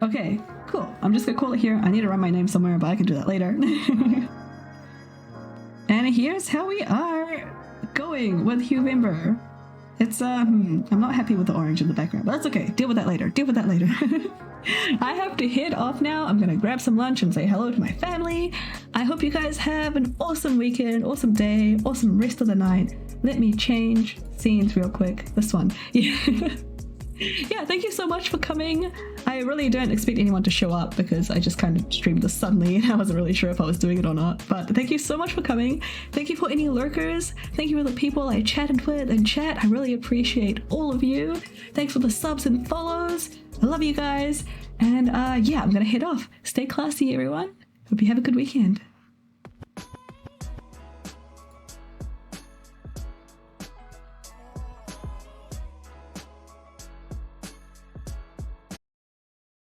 Okay, cool. I'm just gonna call it here. I need to write my name somewhere, but I can do that later. And here's how we are going with Huevember. It's, I'm not happy with the orange in the background, but that's okay. Deal with that later. Deal with that later. I have to head off now. I'm gonna grab some lunch and say hello to my family. I hope you guys have an awesome weekend, awesome day, awesome rest of the night. Let me change scenes real quick. This one. Yeah. Yeah, thank you so much for coming. I really don't expect anyone to show up because I just kind of streamed this suddenly and I wasn't really sure if I was doing it or not. But thank you so much for coming. Thank you for any lurkers. Thank you for the people I chatted with in chat. I really appreciate all of you. Thanks for the subs and follows. I love you guys. And yeah, I'm gonna head off. Stay classy, everyone. Hope you have a good weekend.